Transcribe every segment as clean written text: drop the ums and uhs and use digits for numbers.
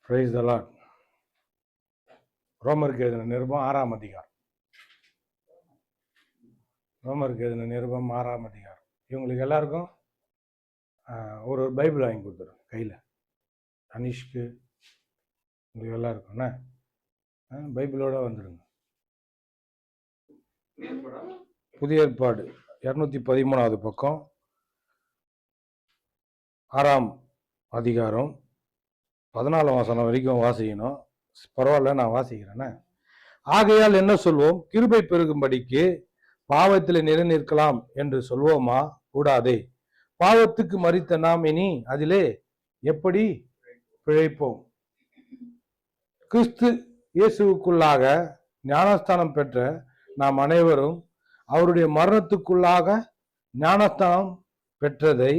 Praise the Lord. ரோமருக்கு எழுதின நிருபம் 6ஆம் அதிகாரம். ரோமருக்கு எழுதின நிருபம் 6ஆம் அதிகாரம். இவங்களுக்கு எல்லாருக்கும் ஒரு பைபிள் வாங்கி கொடுத்துரும் கையில். அனிஷ்க்கு உங்களுக்கு எல்லாருக்கும்ண்ணே பைபிளோட வந்துடுங்க. புதிய ஏற்பாடு 213வது பக்கம், 6ஆம் அதிகாரம் 14ஆம் வசனம் வரைக்கும் வாசிக்கணும். பரவாயில்ல, நான் வாசிக்கிறேன்னே. ஆகையால் என்ன சொல்வோம்? கிருபை பெருகும்படிக்கு பாவத்தில் நிலைநிற்கலாம் என்று சொல்வோமா? கூடாதே. பாவத்துக்கு மரித்த நாம் இனி அதிலே எப்படி பிழைப்போம்? கிறிஸ்து இயேசுவுக்குள்ளாக ஞானஸ்தானம் பெற்ற நாம் அனைவரும் அவருடைய மரணத்துக்குள்ளாக ஞானஸ்தானம் பெற்றதை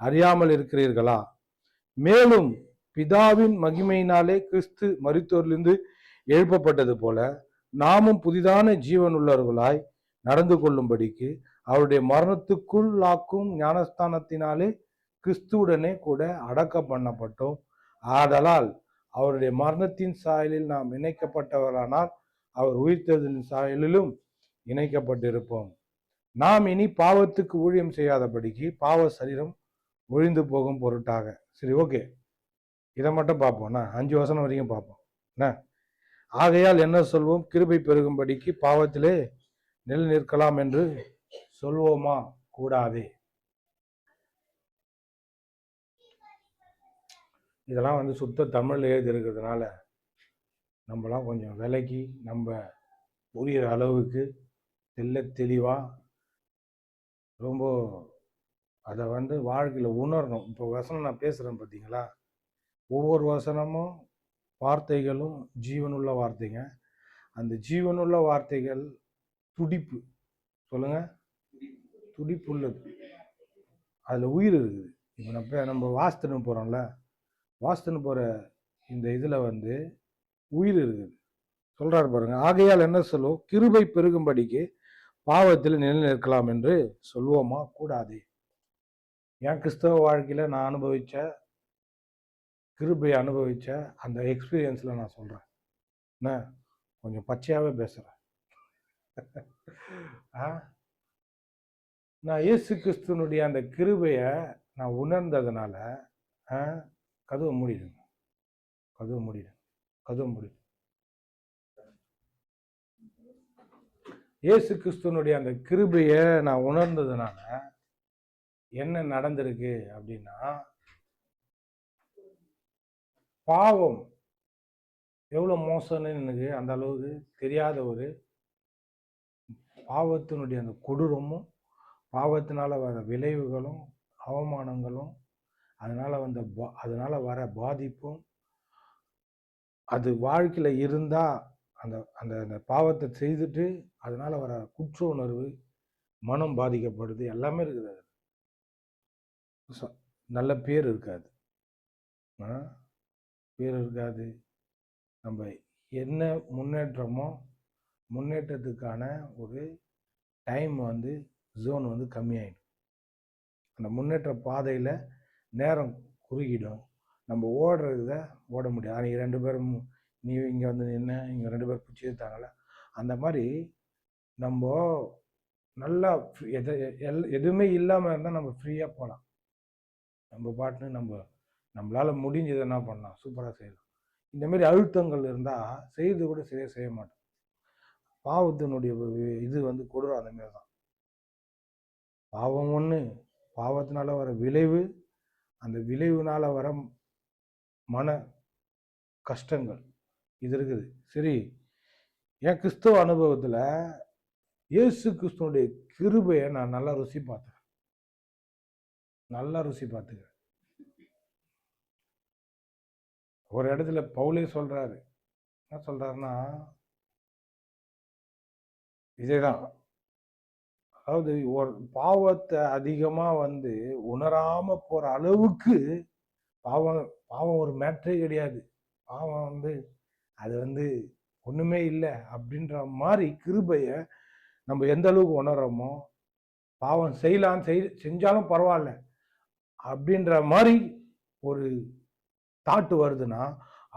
அறியாமல் இருக்கிறீர்களா? மேலும் பிதாவின் மகிமையினாலே கிறிஸ்து மரித்தோரிலிருந்து எழுப்பப்பட்டது போல நாமும் புதிதான ஜீவன் உள்ளவர்களாய் நடந்து கொள்ளும்படிக்கு அவருடைய மரணத்துக்குள்ளாக்கும் ஞானஸ்தானத்தினாலே கிறிஸ்துவுடனே கூட அடக்க பண்ணப்பட்டோம். ஆதலால் அவருடைய மரணத்தின் சாயலில் நாம் இணைக்கப்பட்டவரானால் அவர் உயிர்த்தெழுதலின் சாயலிலும் இணைக்கப்பட்டிருப்போம். நாம் இனி பாவத்துக்கு ஊழியம் செய்யாதபடிக்கு பாவ சரீரம் ஒழிந்து போகும் பொருட்டாக. சரி, ஓகே, இதை மட்டும் பார்ப்போம்னா 5 வசனம் வரைக்கும் பார்ப்போம் என்ன. ஆகையால் என்ன சொல்வோம்? கிருபை பெருகும்படிக்கு பாவத்திலே நிலை நிற்கலாம் என்று சொல்வோமா? கூடாதே. இதெல்லாம் சுத்த தமிழ்ல எழுதி இருக்கிறதுனால நம்மளாம் கொஞ்சம் விலகி நம்ம புரிகிற அளவுக்கு தெளிவா ரொம்ப அதை வாழ்க்கையில் உணரணும். இப்போ வசனம் நான் பேசுகிறேன் பார்த்தீங்களா, ஒவ்வொரு வசனமும் வார்த்தைகளும் ஜீவனுள்ள வார்த்தைங்க. அந்த ஜீவனுள்ள வார்த்தைகள் துடிப்பு, சொல்லுங்க, துடிப்பு உள்ளது. அதில் உயிர் இருக்குது. இப்போ நம்ம வாஸ்துன்னு போகிறோம்ல, வாஸ்துன்னு போகிற இந்த இதில் உயிர் இருக்குது. சொல்கிறாரு பாருங்க. ஆகையால் என்ன சொல்லுவோம்? கிருபை பெருகும்படிக்கு பாவத்தில் நிலை நிற்கலாம் என்று சொல்வோமா? கூடாதே. என் கிறிஸ்தவ வாழ்க்கையில் நான் அனுபவித்த கிருபை அனுபவித்த அந்த எக்ஸ்பீரியன்ஸில் நான் சொல்கிறேன். என்ன, கொஞ்சம் பச்சையாகவே பேசுகிறேன். நான் இயேசு கிறிஸ்துவனுடைய அந்த கிருபையை நான் உணர்ந்ததுனால கதவை மூடிடுங்க, கதவை மூடிடு. இயேசு கிறிஸ்துவனுடைய அந்த கிருபையை நான் உணர்ந்ததுனால என்ன நடந்திருக்கு அப்படின்னா, பாவம் எவ்வளோ மோசம்னு எனக்கு அந்த அளவுக்கு தெரியாத ஒரு பாவத்தினுடைய அந்த கொடூரமும், பாவத்தினால வர விளைவுகளும், அவமானங்களும், அதனால வர பாதிப்பும், அது வாழ்க்கையில் இருந்தால் அந்த அந்த பாவத்தை செய்துட்டு அதனால வர குற்ற உணர்வு, மனம் பாதிக்கப்படுது, எல்லாமே இருக்குது. அது நல்ல பேர் இருக்காது. நம்ம என்ன முன்னேற்றத்துக்கான ஒரு டைம் ஜோன் கம்மியாயிடும். அந்த முன்னேற்ற பாதையில் நேரம் குறுகிடும். நம்ம ஓடுறத ஓட முடியாது. அன்றைக்கி 2 பேரும் நீ இங்கே நின்று இங்கே 2 பேர் பிடிச்சி எடுத்தாங்கள, அந்த மாதிரி நம்ம நல்லா எதுவுமே இல்லாமல் இருந்தால் நம்ம ஃப்ரீயாக போகலாம். நம்ம பாட்டுன்னு நம்மளால் முடிஞ்சது என்ன பண்ணலாம், சூப்பராக செய்யலாம். இந்தமாரி அழுத்தங்கள் இருந்தால் செய்து கூட சரியாக செய்ய மாட்டோம். பாவத்தினுடைய இது கொடூரம் அந்த மாரி தான். பாவம் ஒன்று, பாவத்தினால வர விளைவு, அந்த விளைவுனால வர மன கஷ்டங்கள், இது இருக்குது. சரி, என் கிறிஸ்தவ அனுபவத்தில் இயேசு கிறிஸ்துவனுடைய கிருபையை நான் நல்லா ருசி பார்த்துக்கிறேன். ஒரு இடத்துல பவுலே சொல்றாரு. என்ன சொல்றாருன்னா, இதேதான், அதாவது ஒரு பாவத்தை அதிகமா உணராம போற அளவுக்கு பாவம் ஒரு மேட்டரே கிடையாது. பாவம் அது ஒண்ணுமே இல்லை அப்படின்ற மாதிரி கிருபைய நம்ம எந்த அளவுக்கு உணர்றோமோ, பாவம் செஞ்சாலும் பரவாயில்ல அப்படின்ற மாதிரி ஒரு தாட்டு வருதுன்னா,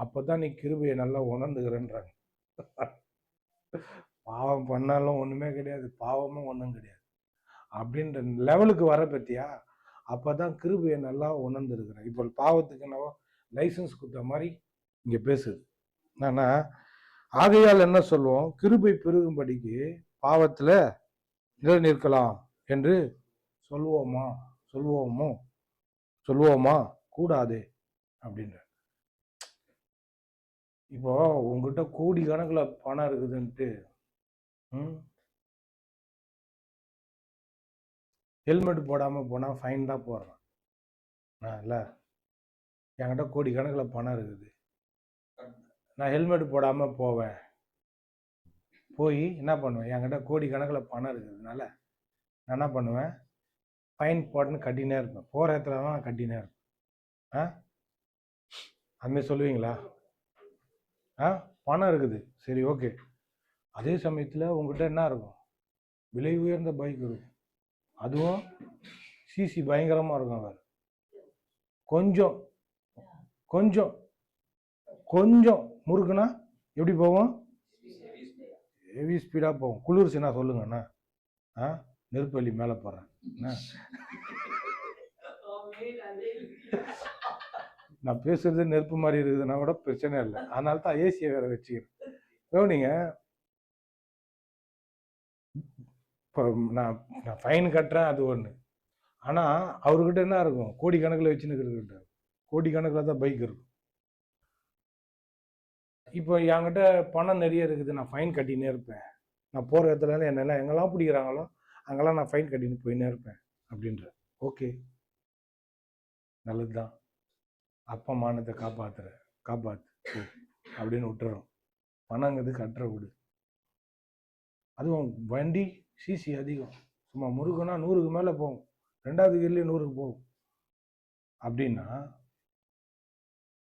அப்போதான் நீ கிருபையை நல்லா உணர்ந்துக்கிறேன்றாங்க. பாவம் பண்ணாலும் ஒன்றுமே கிடையாது, பாவமும் ஒன்றும் கிடையாது அப்படின்ற லெவலுக்கு வர பற்றியா, அப்போ தான் கிருபையை நல்லா உணர்ந்துருக்கிறேன். இப்போ பாவத்துக்கு நான் லைசன்ஸ் கொடுத்த மாதிரி இங்கே பேசுது. என்னன்னா, ஆகையால் என்ன சொல்லுவோம், கிருபை பெருகும்படிக்கு பாவத்தில் நிலைநிற்கலாம் என்று சொல்லுவோமா கூடாது அப்படின்ற. இப்போ உங்ககிட்ட கோடி கணக்கில் பணம் இருக்குதுன்ட்டு ஹெல்மெட் போடாமல் போனால் ஃபைன் தான் போடுறான். இல்லை, என்கிட்ட கோடி கணக்கில் பணம் இருக்குது, நான் ஹெல்மெட் போடாமல் போவேன், போய் என்ன பண்ணுவேன், என்கிட்ட கோடி கணக்கில் பணம் இருக்கிறதுனால நான் என்ன பண்ணுவேன், ஃபைன் போட்டுன்னு கட்டினே இருப்பேன், போகிற இடத்துலலாம் நான் கட்டினே இருப்பேன். அதுமாரி சொல்லுவீங்களா? பணம் இருக்குது, சரி ஓகே. அதே சமயத்தில் உங்ககிட்ட என்ன இருக்கும், விலை உயர்ந்த பைக் இருக்கும், அதுவும் சிசி பயங்கரமாக இருக்கும். வேறு கொஞ்சம் கொஞ்சம் கொஞ்சம் முறுக்குனா எப்படி போவோம், ஹெவி ஸ்பீடாக போகும். குளிர்ச்சுன்னா சொல்லுங்கண்ணா, நெருப்பள்ளி மேலே போகிறேன், நான் பேசுறது நெருப்பு மாதிரி இருக்குதுன்னா கூட பிரச்சனை இல்லை, அதனால தான் ஏசியை வேற வச்சுக்கிறேன். கவனிங்க, இப்போ நான் ஃபைன் கட்டுறேன் அது ஒன்று, ஆனால் அவர்கிட்ட என்ன இருக்கும், கோடி கணக்கில் வச்சுன்னு இருக்கிற கோடி கணக்கில் தான் பைக் இருக்கும். இப்போ என்கிட்ட பணம் நிறைய இருக்குது, நான் ஃபைன் கட்டினே இருப்பேன், நான் போகிற இடத்துல என்னெல்லாம் எங்கெல்லாம் பிடிக்கிறாங்களோ அங்கெல்லாம் நான் ஃபைன் கட்டின்னு போயின்னே இருப்பேன் அப்படின்ற. ஓகே, நல்லது தான், அப்பா மானத்தை காப்பாற்று அப்படின்னு விட்டுறோம். பணங்கிறது கட்டுற விடு. அதுவும் வண்டி சிசி அதிகம், சும்மா முறுக்குன்னா 100க்கு மேலே போகும், 2வது கியர்லேயே 100க்கு போகும் அப்படின்னா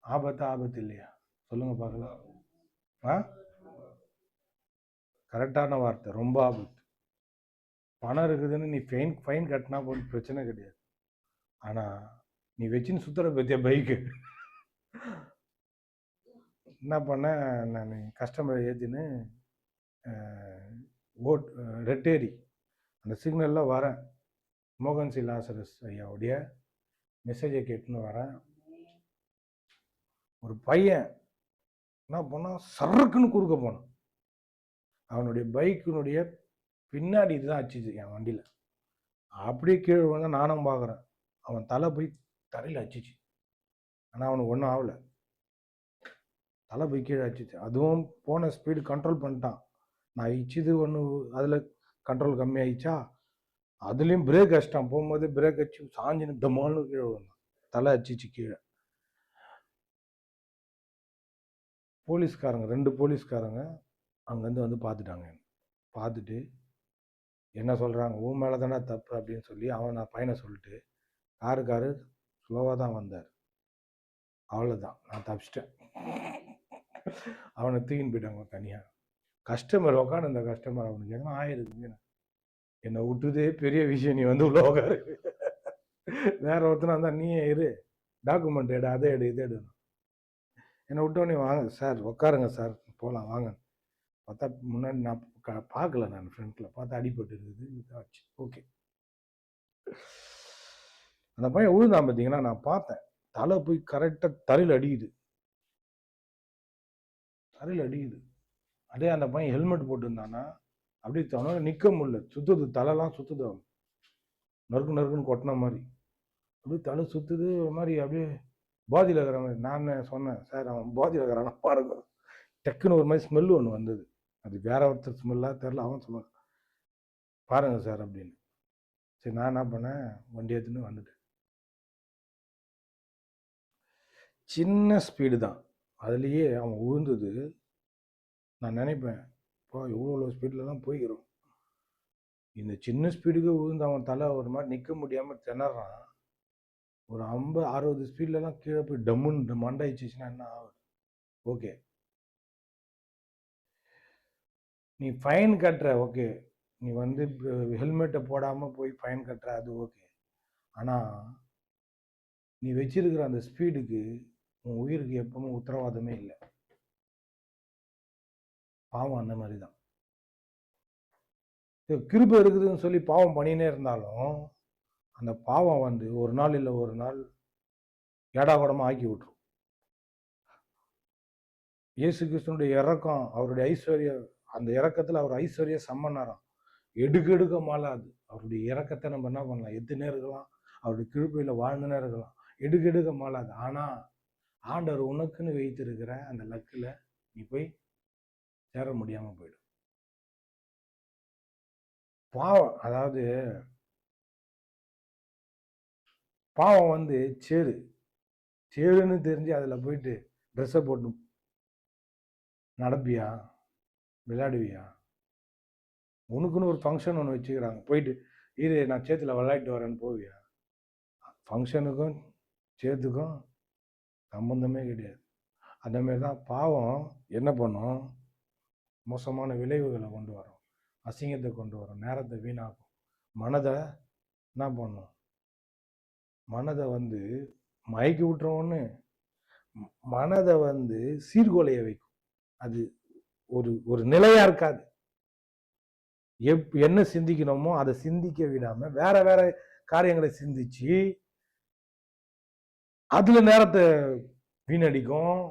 ஆபத்து இல்லையா? சொல்லுங்க பார்க்கலாம். கரெக்டான வார்த்தை, ரொம்ப ஆபத்து. பணம் இருக்குதுன்னு நீ ஃபைன் கட்டினா போட்டு பிரச்சனை கிடையாது, ஆனால் நீ வச்சுன்னு சுற்றுற பற்றிய பைக்கு என்ன பண்ண, நான் கஸ்டமரை ஏற்றின்னு ரெட்டேரி அந்த சிக்னலில் வரேன், மோகன் சி லாசரஸ் ஐயாவுடைய மெசேஜை கேட்டுன்னு வரேன். ஒரு பையன் என்ன பண்ணால் சரக்குன்னு குறுக்க போனான், அவனுடைய பைக்கினுடைய பின்னாடி இதுதான் அடிச்சிச்சு என் வண்டியில். அப்படியே கீழே வந்து நானும் பார்க்குறேன், அவன் தலை போய் தரையில் அடிச்சிச்சு, ஆனால் அவனுக்கு ஒன்றும் ஆகலை, தலை போய் கீழே அடிச்சிச்சு. அதுவும் போன ஸ்பீடு கண்ட்ரோல் பண்ணிட்டான், நான் இச்சிது ஒன்று அதில் கண்ட்ரோல் கம்மியாயிடுச்சா, அதுலேயும் பிரேக் அடிச்சிட்டான், போகும்போது பிரேக் அடிச்சு சாஞ்சின்னு டமால்னு கீழே வந்தான், தலை அடிச்சிச்சு கீழே. போலீஸ்காரங்க 2 போலீஸ்காரங்க அங்கேருந்து வந்து பார்த்துட்டாங்க, பார்த்துட்டு என்ன சொல்கிறாங்க, உன் மேலே தானே தப்பு அப்படின்னு சொல்லி நான் பையனை சொல்லிட்டு காரு ஸ்லோவாக தான் வந்தார், அவ்வளோதான், நான் தப்பிச்சிட்டேன். அவனை தூக்கின்னு போயிட்டாங்க தனியாக. கஸ்டமர் உட்காந்து, இந்த கஸ்டமர் அவனுக்கு எதனா ஆயிருக்குங்க, என்னை விட்டுதே பெரிய விஷயம், நீ வந்து உள்ள உட்காரு, வேற ஒருத்தனா இருந்தால் நீயே இரு, டாக்குமெண்ட் எடு, அதை எடு, இதை எடு. என்னை விட்டோடனே வாங்க சார் உட்காருங்க சார் போகலாம் வாங்க, பார்த்தா முன்னாடி நான் பார்க்கல, நான் ஃப்ரண்ட்டில் பார்த்தா அடிபட்டு இருக்குது, ஆச்சு. ஓகே, அந்த பையன் விழுந்தான் பார்த்தீங்கன்னா, நான் பார்த்தேன், தலை போய் கரெக்டாக தரையில் அடிக்குது. அதே அந்த பையன் ஹெல்மெட் போட்டுருந்தானா அப்படியே அவனால நிற்க முடியல, சுற்றுது, தலைலாம் சுற்றுது, அவன் நறுக்குன்னு கொட்டின மாதிரி அப்படியே தலை சுற்றுது, ஒரு மாதிரி அப்படியே பாதியில் இருக்கிற மாதிரி. நான் சொன்னேன், சார் அவன் பாதியில் இருக்கிறானா பாருங்க. டக்குன்னு ஒரு மாதிரி ஸ்மெல்லு ஒன்று வந்தது, அது வேற ஒருத்தர் ஸ்மெல்லாக தெரில, அவன் சொன்னான் பாருங்க சார் அப்படின்னு. சரி, நான் என்ன பண்ணேன், வண்டி எடுத்துன்னு வந்துட்டேன். சின்ன ஸ்பீடு தான், அதுலேயே அவன் விழுந்தது. நான் நினைப்பேன், இப்போ இவ்வளோ ஸ்பீடில் தான் போய்க்கிறோம், இந்த சின்ன ஸ்பீடுக்கு விழுந்து அவன் தலை ஒரு மாதிரி நிற்க முடியாமல் திணறான், ஒரு 50-60 ஸ்பீட்லலாம் கீழே போய் டம்முன்னு மண்டாயிடுச்சுன்னா என்ன ஆகுது? ஓகே, நீ ஃபைன் கட்டுற, ஓகே, நீ வந்து ஹெல்மெட்டை போடாமல் போய் ஃபைன் கட்டுற, அது ஓகே. ஆனால் நீ வச்சிருக்கிற அந்த ஸ்பீடுக்கு உன் உயிருக்கு எப்பவுமே உத்தரவாதமே இல்லை. பாவம் அந்த மாதிரி தான். கிருபை இருக்குதுன்னு சொல்லி பாவம் பண்ணினே இருந்தாலும் அந்த பாவம் வந்து ஒரு நாள் இல்லை ஒரு நாள் ஏடாகூடமா ஆக்கி விட்டுரும். இயேசு கிறிஸ்துனுடைய இறக்கம், அவருடைய ஐஸ்வர்யம், அந்த இறக்கத்துல அவர் ஐஸ்வர்ய சம்மனாராம். எடுக்க மாளாது. அவருடைய இறக்கத்தை நம்ம என்ன பண்ணலாம், எத்தனை இருக்கலாம், அவருடைய கிருபையில வாழ்ந்துனே இருக்கலாம், எடுக்க மாளாது. ஆனா ஆண்டவர் உனக்குன்னு வைத்திருக்கிற அந்த லக்குல நீ போய் சேர முடியாம போயிடும். பாவம், அதாவது பாவம் வந்து சேருன்னு தெரிஞ்சு அதுல போயிட்டு ட்ரெஸ்ஸை போட்டு நடப்பியா, விளையாடுவியா? உனக்குன்னு ஒரு ஃபங்க்ஷன் ஒன்று வச்சுக்கிறாங்க, போயிட்டு இது நான் சேத்துல விளையாட்டு வரேன்னு போவியா? ஃபங்க்ஷனுக்கும் சேத்துக்கும் சம்பந்தமே கிடையாது. அந்த மாதிரி தான் பாவம் என்ன பண்ணும், மோசமான விளைவுகளை கொண்டு வரும், அசிங்கத்தை கொண்டு வரும், நேரத்தை வீணாக்கும், மனதை என்ன பண்ணும், மனதை வந்து மயக்கி விட்டுறோன்னு மனதை வந்து சீர்குலைய வைக்கும். அது ஒரு நிலையா இருக்காது. என்ன சிந்திக்கணுமோ அதை சிந்திக்க விடாம வேற வேற காரியங்களை சிந்திச்சு அதுல நேரத்தை வீணடிக்கும்,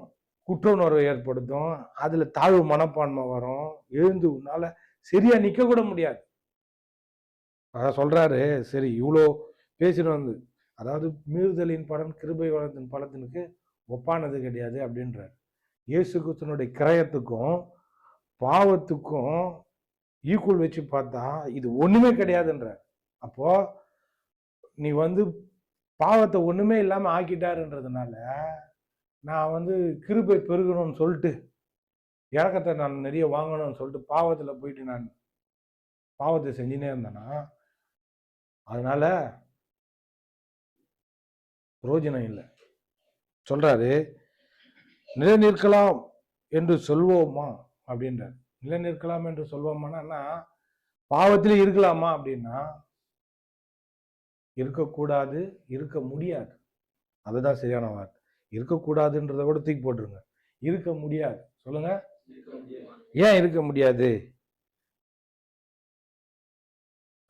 குற்ற உணர்வை ஏற்படுத்தும், அதுல தாழ்வு மனப்பான்மை வரும், எழுந்து உன்னால சரியா நிக்க கூட முடியாது. அதான் சொல்றாரு, சரி இவ்வளோ பேசிட்டு வந்து, அதாவது மீறுதலின் பலன் கிருபை வளத்தின் பலத்தினுக்கு ஒப்பானது கிடையாது அப்படின்றார். இயேசு கிறிஸ்துனுடைய கிரயத்துக்கும் பாவத்துக்கும் ஈக்குவல் வச்சு பார்த்தா இது ஒண்ணுமே கிடையாதுன்றார். அப்போ நீ வந்து பாவத்தை ஒண்ணுமே இல்லாம ஆக்கிட்டாருன்றதுனால நான் வந்து கிருபை பெருகணும்னு சொல்லிட்டு இறக்கத்தை நான் நிறைய வாங்கணும்னு சொல்லிட்டு பாவத்துல போயிட்டு நான் பாவத்தை செஞ்சுனே இருந்தேன்னா அதனால பிரயோஜனம் இல்லை. சொல்றாரு, நிலைநிற்கலாம் என்று சொல்வோமா அப்படின்றார். நிலைநிற்கலாம் என்று சொல்வோமானா பாவத்திலே இருக்கலாமா அப்படின்னா இருக்கக்கூடாது, இருக்க முடியாது. அதுதான் சரியான வார்த்தை. இருக்கக்கூடாதுன்றத கூட தூக்கி போட்டுருங்க, இருக்க முடியாது. சொல்லுங்க, ஏன் இருக்க முடியாது?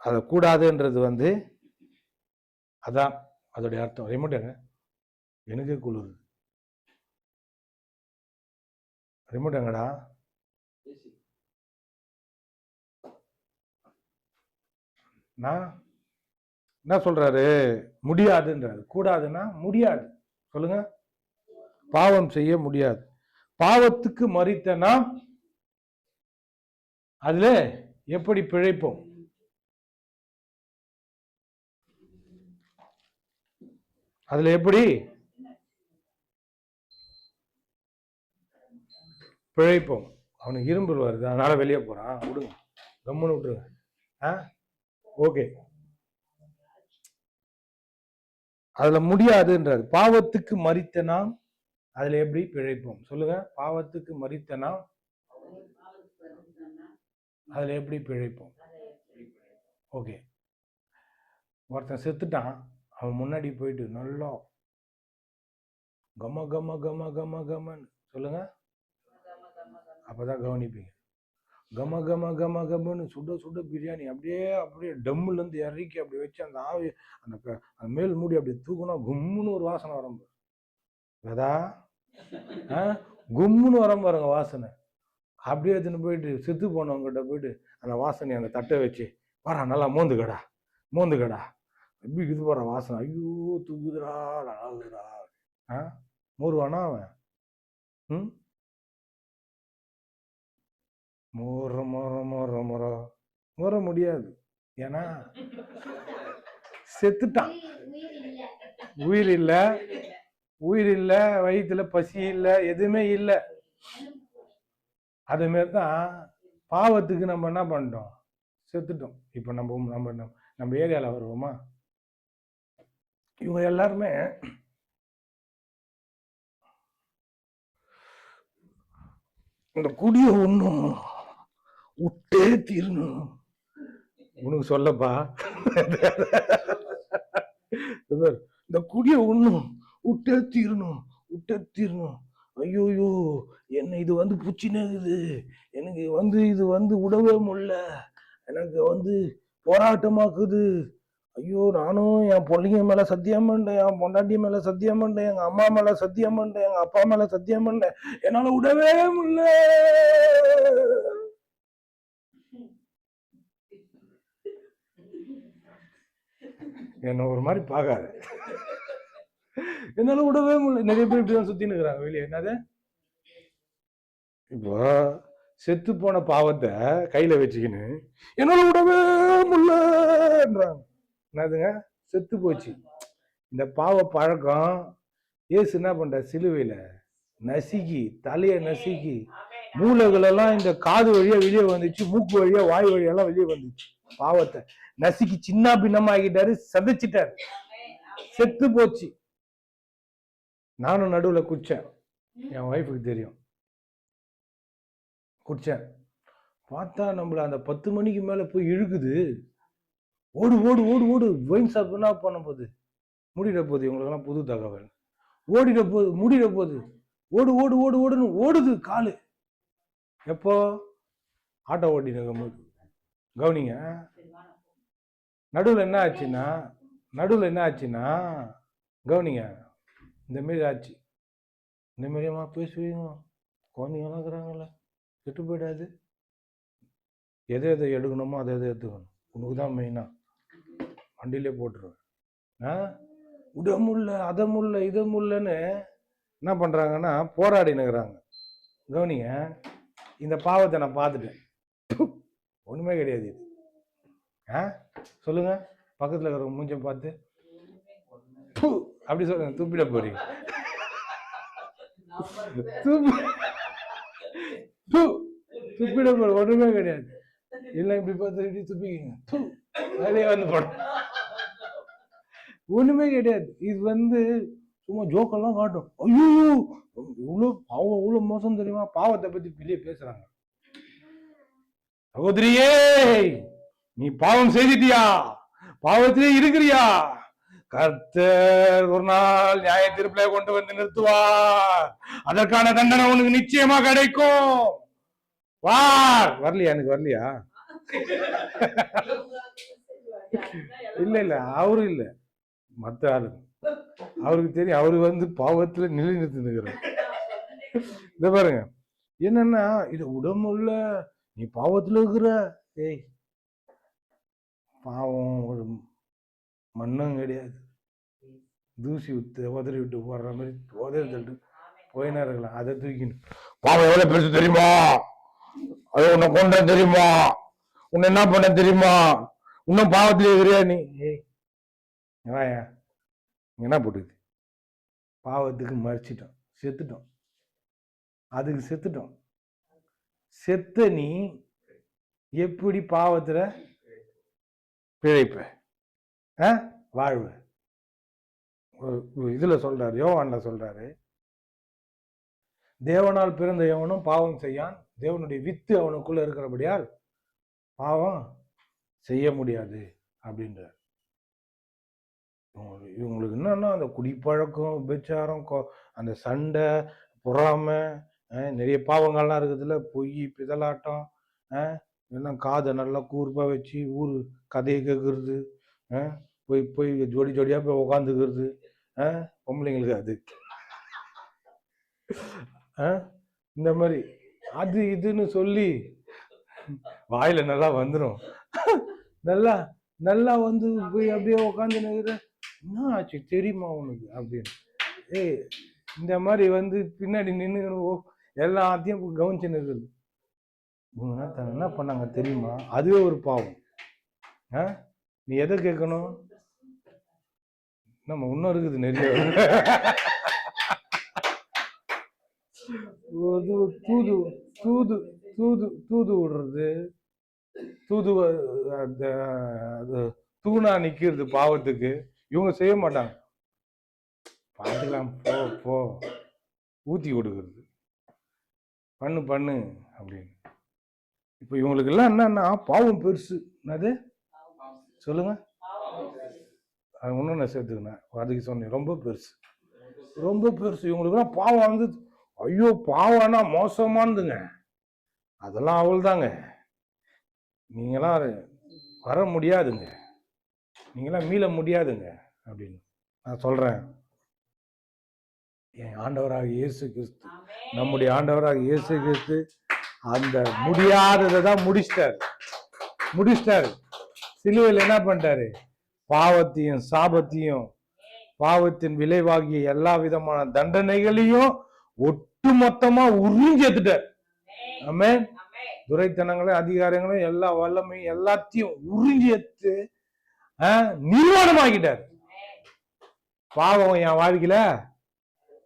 அத கூடாதுன்றது வந்து அதான் அதோடைய அர்த்தம். ரிமோட்டுங்க, எனக்கு குளிர். ரிமோட் எங்கடா? நான் என்ன சொல்றாரு, முடியாதுன்றாரு. கூடாதுன்னா முடியாது. சொல்லுங்க, பாவம் செய்ய முடியாது. பாவத்துக்கு மரித்தனா அதுல எப்படி பிழைப்போம்? அதுல எப்படி பிழைப்போம்? அவனுக்கு இரும்பு வருது, அதனால வெளியே போறான், விடுங்க, கம்முன்னு விட்டுருங்க. ஓகே, அதுல முடியாதுன்றாரு. பாவத்துக்கு மரித்த நாம் அதுல எப்படி பிழைப்போம்? சொல்லுங்க, பாவத்துக்கு மரித்த நாம் அதுல எப்படி பிழைப்போம்? ஓகே, ஒருத்தன் செத்துட்டான், அவன் முன்னாடி போயிட்டு நல்லா கம கம கம கம கமன்னு சொல்லுங்க, அப்பதான் கவனிப்பீங்க. கம கம கம கமன்னு சுட சுட பிரியாணி அப்படியே டம்முல இருந்து இறக்கி அப்படி வச்சு அந்த ஆவி அந்த மேல் மூடி அப்படி தூக்கணும், கும்முன்னு ஒரு வாசனை வரும் வேதா, கும்முன்னு வரும் பாருங்க வாசனை. அப்படியே எடுத்துன்னு போயிட்டு செத்து போனவங்கிட்ட போயிட்டு அந்த வாசனை அந்த தட்டை வச்சு வரா, நல்லா மோந்துக்கடா எப்படி இது போற வாசனை, ஐயோ தூக்குதுடா அழகுடா. மூறுவானா அவன்? மூற முடியாது. ஏன்னா செத்துட்டான், உயிர் இல்ல, வயிற்றுல பசி இல்ல, எதுவுமே இல்லை. அது மாதிரிதான் பாவத்துக்கு நம்ம என்ன பண்ணிட்டோம், செத்துட்டோம். இப்ப நம்ம ஏரியால வருவோமா, இவங்க எல்லாருமே இந்த குடிய ஒண்ணும் விட்டே தீரணும். உனக்கு சொல்லப்பா, இந்த குடிய ஒண்ணும் விட்டே தீரணும், விட்டு தீரணும். ஐயோயோ என்ன இது வந்து புச்சினது, எனக்கு இது விடவே முடியல, எனக்கு போராட்டமாக்குது. ஐயோ நானும் என் பிள்ளைங்க மேல சத்தியம் பண்ணேன், என் பொண்டாட்டி மேல சத்தியம் பண்ணேன், எங்க அம்மா மேல சத்தியம் பண்ணேன், எங்க அப்பா மேல சத்தியம் பண்ணேன், என்னால விடவே முடியல. என்ன ஒரு மாதிரி பார்க்காத, என்னால விடவே முடியல. நிறைய பேர் இப்படிதான் சுத்தின்னு இருக்கிறாங்க வெளியே. என்னது இப்போ செத்து போன பாவத்தை கையில வச்சுக்கின்னு என்னால விடவே முடியலன்றாங்க. என்னதுங்க, செத்து போச்சு இந்த பாவ பழக்கம். ஏசு என்ன பண்ற, சிலுவையில நசுக்கி தலைய நசுக்கி மூளைகள் எல்லாம் இந்த காது வழியா வெளியே வந்துச்சு, மூக்கு வழியா வாய் வழியெல்லாம் வெளியே வந்துச்சு. பாவத்தை நசுக்கி சின்ன பின்னமாக்கிட்டாரு, சதைச்சிட்டாரு, செத்து போச்சு. நானும் நடுவுல குடிச்சேன், என் ஒய்ஃபுக்கு தெரியும், குடிச்சேன். பார்த்தா நம்மள அந்த 10 மணிக்கு மேல போய் இழுக்குது. ஓடு ஓடு ஓடு ஓடு, ஒயின் ஷாப் என்ன பண்ண போகுது, முடிட போகுது, இவங்களுக்கெல்லாம் புது தகவல். ஓடிட போகுது, முடிட போகுது, ஓடு ஓடு ஓடு ஓடுன்னு ஓடுது காலு. எப்போ ஆட்டோ ஓட்டிட்டு இருக்கும்போது. கவனிங்க, நடுவில் என்ன ஆச்சுன்னா கவனிங்க, இந்த மாரி ஆச்சு. இந்த மாரியமா பேசுவீங்க, குழந்தைங்களாம் இருக்கிறாங்கல்ல, கெட்டு போயிடாது. எதை எடுக்கணுமோ அதை எடுத்துக்கணும். உனக்கு தான் மெயினா வண்டியிலே போட்டுருவேன். உட முல்ல அதை முல்ல இதை முல்லன்னு என்ன பண்றாங்கன்னா போராடினுக்கிறாங்க. கவனிங்க, இந்த பாவத்தை நான் பார்த்துட்டேன், ஒண்ணுமே கிடையாது இது. சொல்லுங்க, பக்கத்துல இருக்கிற மூஞ்ச பார்த்து அப்படி சொல்லுங்க, துப்பிட போறீங்க, துப்பிட போற, ஒண்ணுமே கிடையாது. இல்லை இப்படி பார்த்து இப்படி துப்பிக்கிங்க, அதே வந்து போடும், ஒண்ணுமே கிடையாது. இது சும்மா ஜோக்கெல்லாம் காட்டும். ஐயோ இவ்வளவு பாவம், இவ்வளவு மோசம் தெரியுமா, பாவத்தை பத்தி வெளியே பேசுறாங்க. சகோதரியே, நீ பாவம் செய்திட்டியா, பாவத்திலே இருக்கிறியா, கர்த்தர் ஒரு நாள் நியாய தீர்ப்புல கொண்டு வந்து நிறுத்துவார். அதற்கான தண்டனை உனக்கு நிச்சயமா கிடைக்கும். வரலையா, எனக்கு வரலையா? இல்ல அவரு இல்ல, மத்த ஆளு. அவருக்கு தெரியும், அவரு பாவத்துல நிலைநிறுத்தி நிற்கிறார். இத பாருங்க, என்னன்னா இது உடம்புல நீ பாவத்துல இருக்கிற, ஏய் பாவம் ஒரு மண்ணும் கிடையாது, தூசி உதறி விட்டு போடுற மாதிரி உதறி தட்டு போயினா இருக்கலாம். அதை தூக்கின்னு பாவம் எவ்வளவு பெருசு தெரியுமா, அது உன்னை கொண்ட தெரியுமா, உன்னை என்ன பண்ண தெரியுமா, இன்னும் பாவத்துல இருக்கிறியா நீ? ஏய் வாயா, என்ன போட்டுது, பாவத்துக்கு மறிச்சிட்டோம், செத்துட்டோம், அதுக்கு செத்துட்டோம். செத்த நீ எப்படி பாவத்துல பிழைப்ப, வாழ்வு? இதுல சொல்றாரு, யோவான்ல சொல்றாரு, தேவனால் பிறந்த எவனும் பாவம் செய்யான், தேவனுடைய வித்து அவனுக்குள்ள இருக்கிறபடியால் பாவம் செய்ய முடியாது அப்படின்றார். இவங்களுக்கு என்னன்னா அந்த குடிப்பழக்கம், விபச்சாரம், அந்த சண்டை, பொறாமை, நிறைய பாவங்கள்லாம் இருக்குதுல்ல, பொய், பிதலாட்டம், எல்லாம் காதை நல்லா கூர்ப்பா வச்சு ஊர் கதையை கேட்கறது, போய் போய் ஜோடி ஜோடியா போய் உக்காந்துக்கிறது, பொம்பளைங்களுக்கு அது இந்த மாதிரி அது இதுன்னு சொல்லி வாயில நல்லா வந்துடும், நல்லா நல்லா போய் அப்படியே உக்காந்து நிற்கிற, என்ன ஆச்சு தெரியுமா உனக்கு அப்படின்னு. இந்த மாதிரி பின்னாடி நின்று எல்லாத்தையும் கவனிச்சுன்னு இருக்குது. இவங்க என்ன பண்ணாங்க தெரியுமா, அதுவே ஒரு பாவம். நீ எதை கேட்கணும், நம்ம இன்னும் இருக்குது நிறைய. தூது தூது தூது தூது விடுறது, தூணா நிக்கிறது பாவத்துக்கு. இவங்க செய்ய மாட்டாங்க, பார்த்துக்கலாம் போ போ, ஊத்தி கொடுக்கறது, பண்ணு பண்ணு அப்படின்னு. இப்ப இவங்களுக்கு எல்லாம் என்னன்னா பாவம் பெருசு. என்னது சொல்லுங்க, அது ஒன்றும் நான் சேர்த்துக்கினேன், அதுக்கு சொன்னேன் ரொம்ப பெருசு. ரொம்ப பெருசு. இவங்களுக்குலாம் பாவம் வந்து ஐயோ பாவம்னா மோசமானதுங்க. அதெல்லாம் அவள்தாங்க. நீங்களாம் வர முடியாதுங்க, நீங்களாம் மீள முடியாதுங்க அப்படின்னு நான் சொல்றேன். என் ஆண்டவராக இயேசு கிறிஸ்து, நம்முடைய ஆண்டவராக இயேசு கிறிஸ்து அந்த முடியாததை தான் முடிச்சிட்டாரு. சிலுவையில் என்ன பண்ணிட்டாரு? பாவத்தையும் சாபத்தையும் பாவத்தின் விளைவாகிய எல்லா விதமான தண்டனைகளையும் ஒட்டு மொத்தமா உறிஞ்சி எடுத்துட்டார். ஆமென். துரைத்தனங்களும் அதிகாரங்களும் எல்லா வல்லமையும் எல்லாத்தையும் உறிஞ்சி எடுத்து நிர்வாணமாக்கிட்டார். பாவம் என் வாழ்க்கையில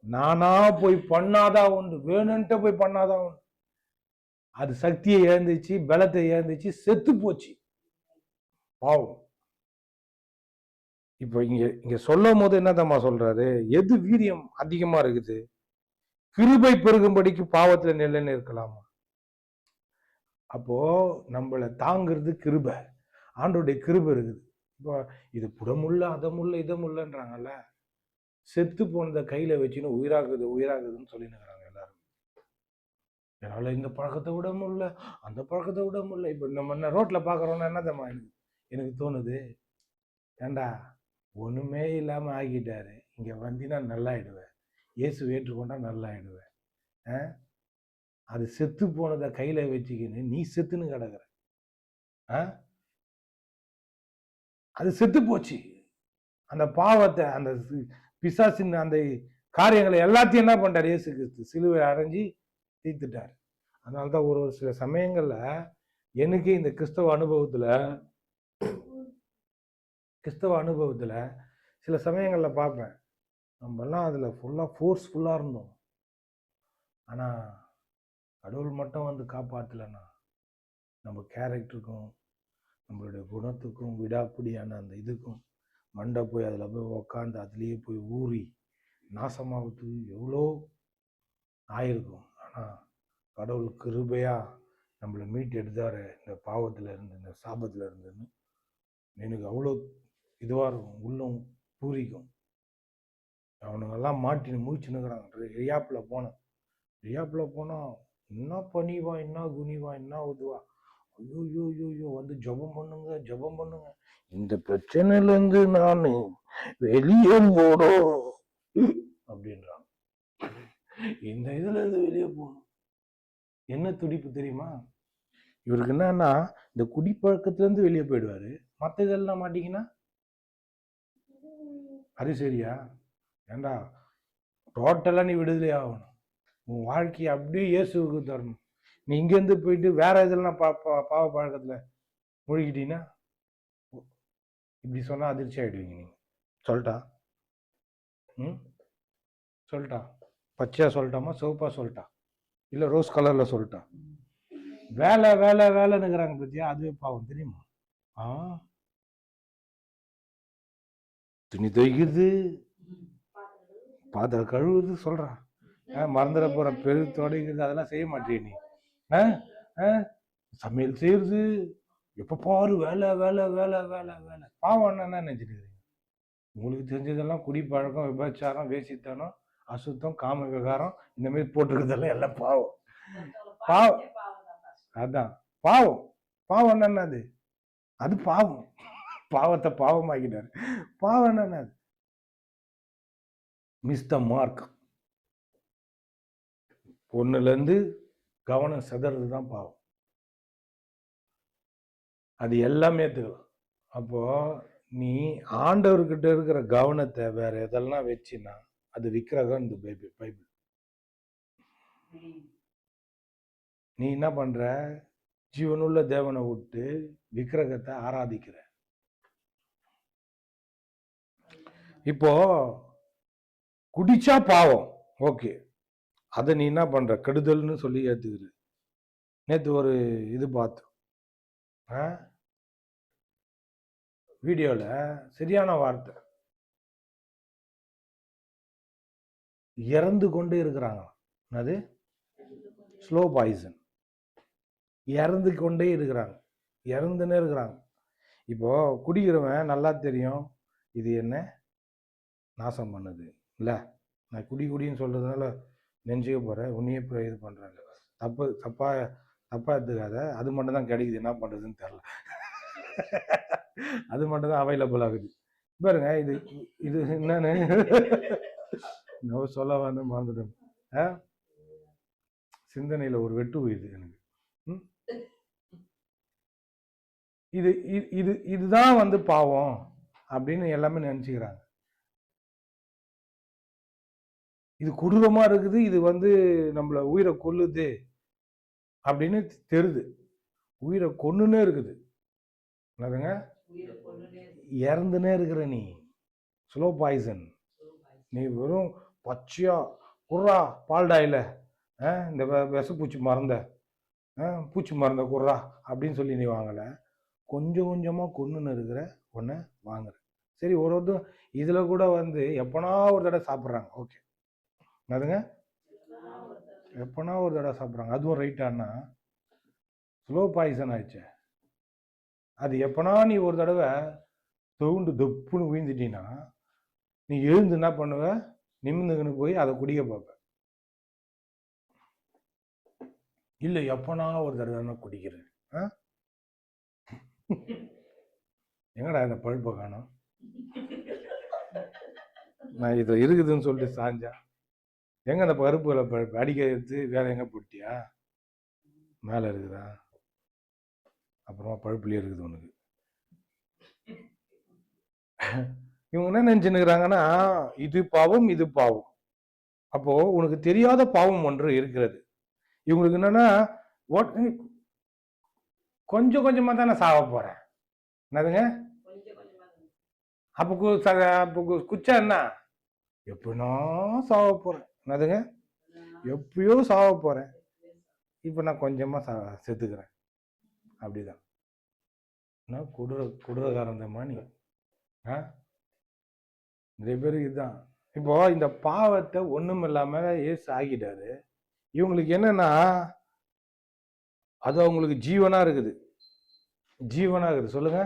நானா போய் பண்ணாதான் உண்டு, வேணும்ட்டு போய் பண்ணாதான் உண்டு. அது சக்தியை இழந்துச்சு, பலத்தை இழந்துச்சு, செத்து போச்சு பாவம். இப்ப இங்க சொல்லும் போது என்னதம்மா சொல்றாரு? எது வீரியம் அதிகமா இருக்குது? கிருபை பெருகும்படிக்கு பாவத்துல நிலைன்னு இருக்கலாமா? அப்போ நம்மளை தாங்கிறது கிருபை, ஆண்டோடைய கிருபை இருக்குது. இப்போ இது புடமுள்ள அதமுள்ள இதமுள்ளன்றாங்கல்ல, செத்து போனதை கையில வச்சுன்னு உயிராகுதுன்னு சொல்லினுக்கிறாங்க எல்லாரும். என்னால இந்த பழக்கத்தை விட முடியல, அந்த பழக்கத்தை விட முடியல. இப்ப நம்ம ரோட்ல பாக்குறோம்னா என்னதம்மா எனக்கு தோணுது, ஏண்டா ஒண்ணுமே இல்லாம ஆகிட்டாரு, இங்க வந்தினா நல்லாயிடுவேன், இயேசு ஏற்றுக்கொண்டா நல்லாயிடுவேன். அது செத்து போனதை கையில வச்சுக்கின்னு நீ செத்துன்னு கிடக்குற. அது செத்து போச்சு. அந்த பாவத்தை, அந்த பிசாசின் அந்த காரியங்களை எல்லாத்தையும் என்ன பண்ணிட்டார்? இயேசு கிறிஸ்து சிலுவை அடைஞ்சி தீர்த்துட்டார். அதனால்தான் ஒரு சில சமயங்கள்ல எனக்கு இந்த கிறிஸ்தவ அனுபவத்துல சில சமயங்கள்ல பார்ப்பேன், நம்ம எல்லாம் அதுல ஃபோர்ஸ்ஃபுல்லா இருந்தோம். ஆனா கடவுள் மட்டும் வந்து காப்பாற்றலைன்னா நம்ம கேரக்டருக்கும் நம்மளுடைய குணத்துக்கும் விடாப்பிடியான அந்த இதுக்கும் மண்டை போய் அதில் போய் உக்காந்து அதுலேயே போய் ஊறி நாசமாகத்துக்கு எவ்வளோ ஆயிருக்கும். ஆனால் கடவுள் கிருபையா நம்மளை மீட்டு எடுத்தாரு இந்த பாவத்தில் இருந்து, இந்த சாபத்தில் இருந்துன்னு எனக்கு அவ்வளோ இதுவாக இருக்கும், உள்ளம் பூரிக்கும். அவனுங்கெல்லாம் மாட்டின்னு முடிச்சுன்னுக்குறாங்க. ரியாப்பில் போனால் என்ன பணிவா, என்ன குனிவா, என்ன உதுவா, ஐயோ வந்து ஜபம் பண்ணுங்க, இந்த பிரச்சனையில இருந்து நான் வெளியே போடும் அப்படின்றான். இந்த இதுல இருந்து வெளியே போகணும். என்ன துடிப்பு தெரியுமா இவருக்கு? என்னன்னா இந்த குடிப்பழக்கத்துல இருந்து வெளியே போயிடுவாரு, மற்ற இதெல்லாம் மாட்டீங்கன்னா அது சரியா? ஏண்டா டோட்டலா நீ விடுதலை ஆகணும், உன் வாழ்க்கையை அப்படியே இயேசுவுக்கு தரணும். நீ இங்கேருந்து போயிட்டு வேற இதெல்லாம் பாவ பழக்கத்துல மூழ்கிட்டீங்கன்னா இப்படி சொன்னா அதிர்ச்சி ஆயிடுவீங்க. நீங்க சொல்லிட்டா பச்சையா சொல்லட்டாமா, சிவப்பா சொல்லிட்டா, இல்ல ரோஸ் கலர்ல சொல்லிட்டா? வேலைன்னுக்குறாங்க பத்தியா, அதுவே பாவம் தெரியுமா? துணி துவைக்கிறது, பாத்திரம் கழுவுறது சொல்றான், மறந்துட போற பெரு தொடைக்கிறது, அதெல்லாம் செய்ய மாட்டேன் நீ. சமையல் செய்யறது, எப்ப பாரு வேலை. பாவம் என்ன நினைச்சிருக்கீங்க? உங்களுக்கு தெரிஞ்சதெல்லாம் குடிப்பழக்கம், விபச்சாரம், வேசித்தனம், அசுத்தம், காம விவகாரம், இந்த மாதிரி போட்டிருக்கிறதெல்லாம் எல்லாம் பாவம். அதான் பாவம் என்னது? அது பாவம். பாவத்தை பாவமாக்கிட்டாரு. பாவம் என்னது? Miss the mark. பொண்ணுல இருந்து கவனம் செதறது தான் பாவம். அது எல்லாமே ஏத்துக்கலாம். அப்போ நீ ஆண்டவர்கிட்ட இருக்கிற கவனத்தை வேற எதெல்லாம் வச்சுன்னா அது விக்கிரகம். இந்த பைபிள் நீ என்ன பண்ற? ஜீவனுள்ள தேவனை விட்டு விக்கிரகத்தை ஆராதிக்கிற. இப்போ குடிச்சா பாவம், ஓகே, அதை நீ என்ன பண்ற? கெடுதல்னு சொல்லி ஏத்துக்கிற. நேத்து ஒரு இது பார்த்தோம் வீடியோல, சரியான வார்த்தை, இறந்து கொண்டே இருக்கிறாங்க. அது ஸ்லோ பாய்சன், இறந்து கொண்டே இறந்துன்னே இருக்கிறாங்க. இப்போ குடிக்கிறவன் நல்லா தெரியும் இது என்ன நாசம் பண்ணுது இல்ல, நான் குடின்னு சொல்கிறதுனால நெஞ்சுக்க போகிறேன், உன்னையே இப்போ இது பண்ணுறாங்க. தப்பாக எடுத்துக்காத. அது மட்டும் தான் கிடைக்குது, என்ன பண்ணுறதுன்னு தெரில. அது மட்டும் தான் அவைலபிள் ஆகுது பாருங்க. இது என்னன்னு சொல்ல வந்து மறந்துட்டேன். சிந்தனையில் ஒரு வெட்டு உயிது எனக்கு. இதுதான் வந்து பாவம் அப்படின்னு எல்லாமே நினைச்சுக்கிறாங்க. இது கொடூரமா இருக்குது, இது வந்து நம்மள உயிரை கொல்லுது அப்படின்னு தெரியுது. உயிரை கொன்னுனே இருக்குது. என்னதுங்க? இறந்துனே இருக்கிற நீ ஸ்லோ பாய்சன். நீ வெறும் பச்சையா குர்ரா பால்டாயில இந்த விஷப்பூச்சி பூச்சி மருந்த குர்ரா அப்படின்னு சொல்லி நீ வாங்கலை. கொஞ்சம் கொஞ்சமாக கொன்னுன்னு இருக்கிற ஒன்றை வாங்குற. சரி, ஒருத்தர் இதில் கூட வந்து எப்போனா ஒரு தடவை சாப்பிட்றாங்க, ஓகே. அதுங்க எப்போனா ஒரு தடவை சாப்பிட்றாங்க, அதுவும் ரைட்டானா ஸ்லோ பாய்சன் ஆயிடுச்சு. அது எப்போனா நீ ஒரு தடவை தொகுண்டு தொப்புன்னு உயிர்ந்துட்டீங்கன்னா நீ எழுந்து என்ன பண்ணுவ, நிமிந்துக்குன்னு போய் அதை குடிக்க பார்ப்ப. இல்லை எப்போனா ஒரு தடவை குடிக்கிறேன். எங்கடா இந்த பழுப்பை காணும்? நான் இதில் இருக்குதுன்னு சொல்லிட்டு சாஞ்சா எங்க அந்த பருப்புகளை பழுப்பு அடிக்க எடுத்து வேற எங்க போட்டியா? மேலே இருக்குதா? அப்புறமா பழுப்புலேயே இருக்குது உனக்கு. இவங்க என்ன நினைச்சுன்னுக்குறாங்கன்னா இது பாவம் இது பாவம். அப்போ உனக்கு தெரியாத பாவம் ஒன்று இருக்கிறது. இவங்களுக்கு என்னன்னா கொஞ்சம் கொஞ்சமா தானே சாவ போறேன். என்னதுங்க? அப்போ குச்சா என்ன எப்படின்னா சாவ போறேன். என்னதுங்க? எப்பயோ சாவ போறேன், இப்ப நான் கொஞ்சமா செத்துக்கிறேன். அப்படிதான் கொடூரக்காரன் தான் நீ. நிறைய பேருக்கு இதுதான். இப்போ இந்த பாவத்தை ஒண்ணும் இல்லாம ஏசு ஆகிட்டாரு. இவங்களுக்கு என்னன்னா அது அவங்களுக்கு ஜீவனா இருக்குது. ஜீவனா இருக்குது. சொல்லுங்க.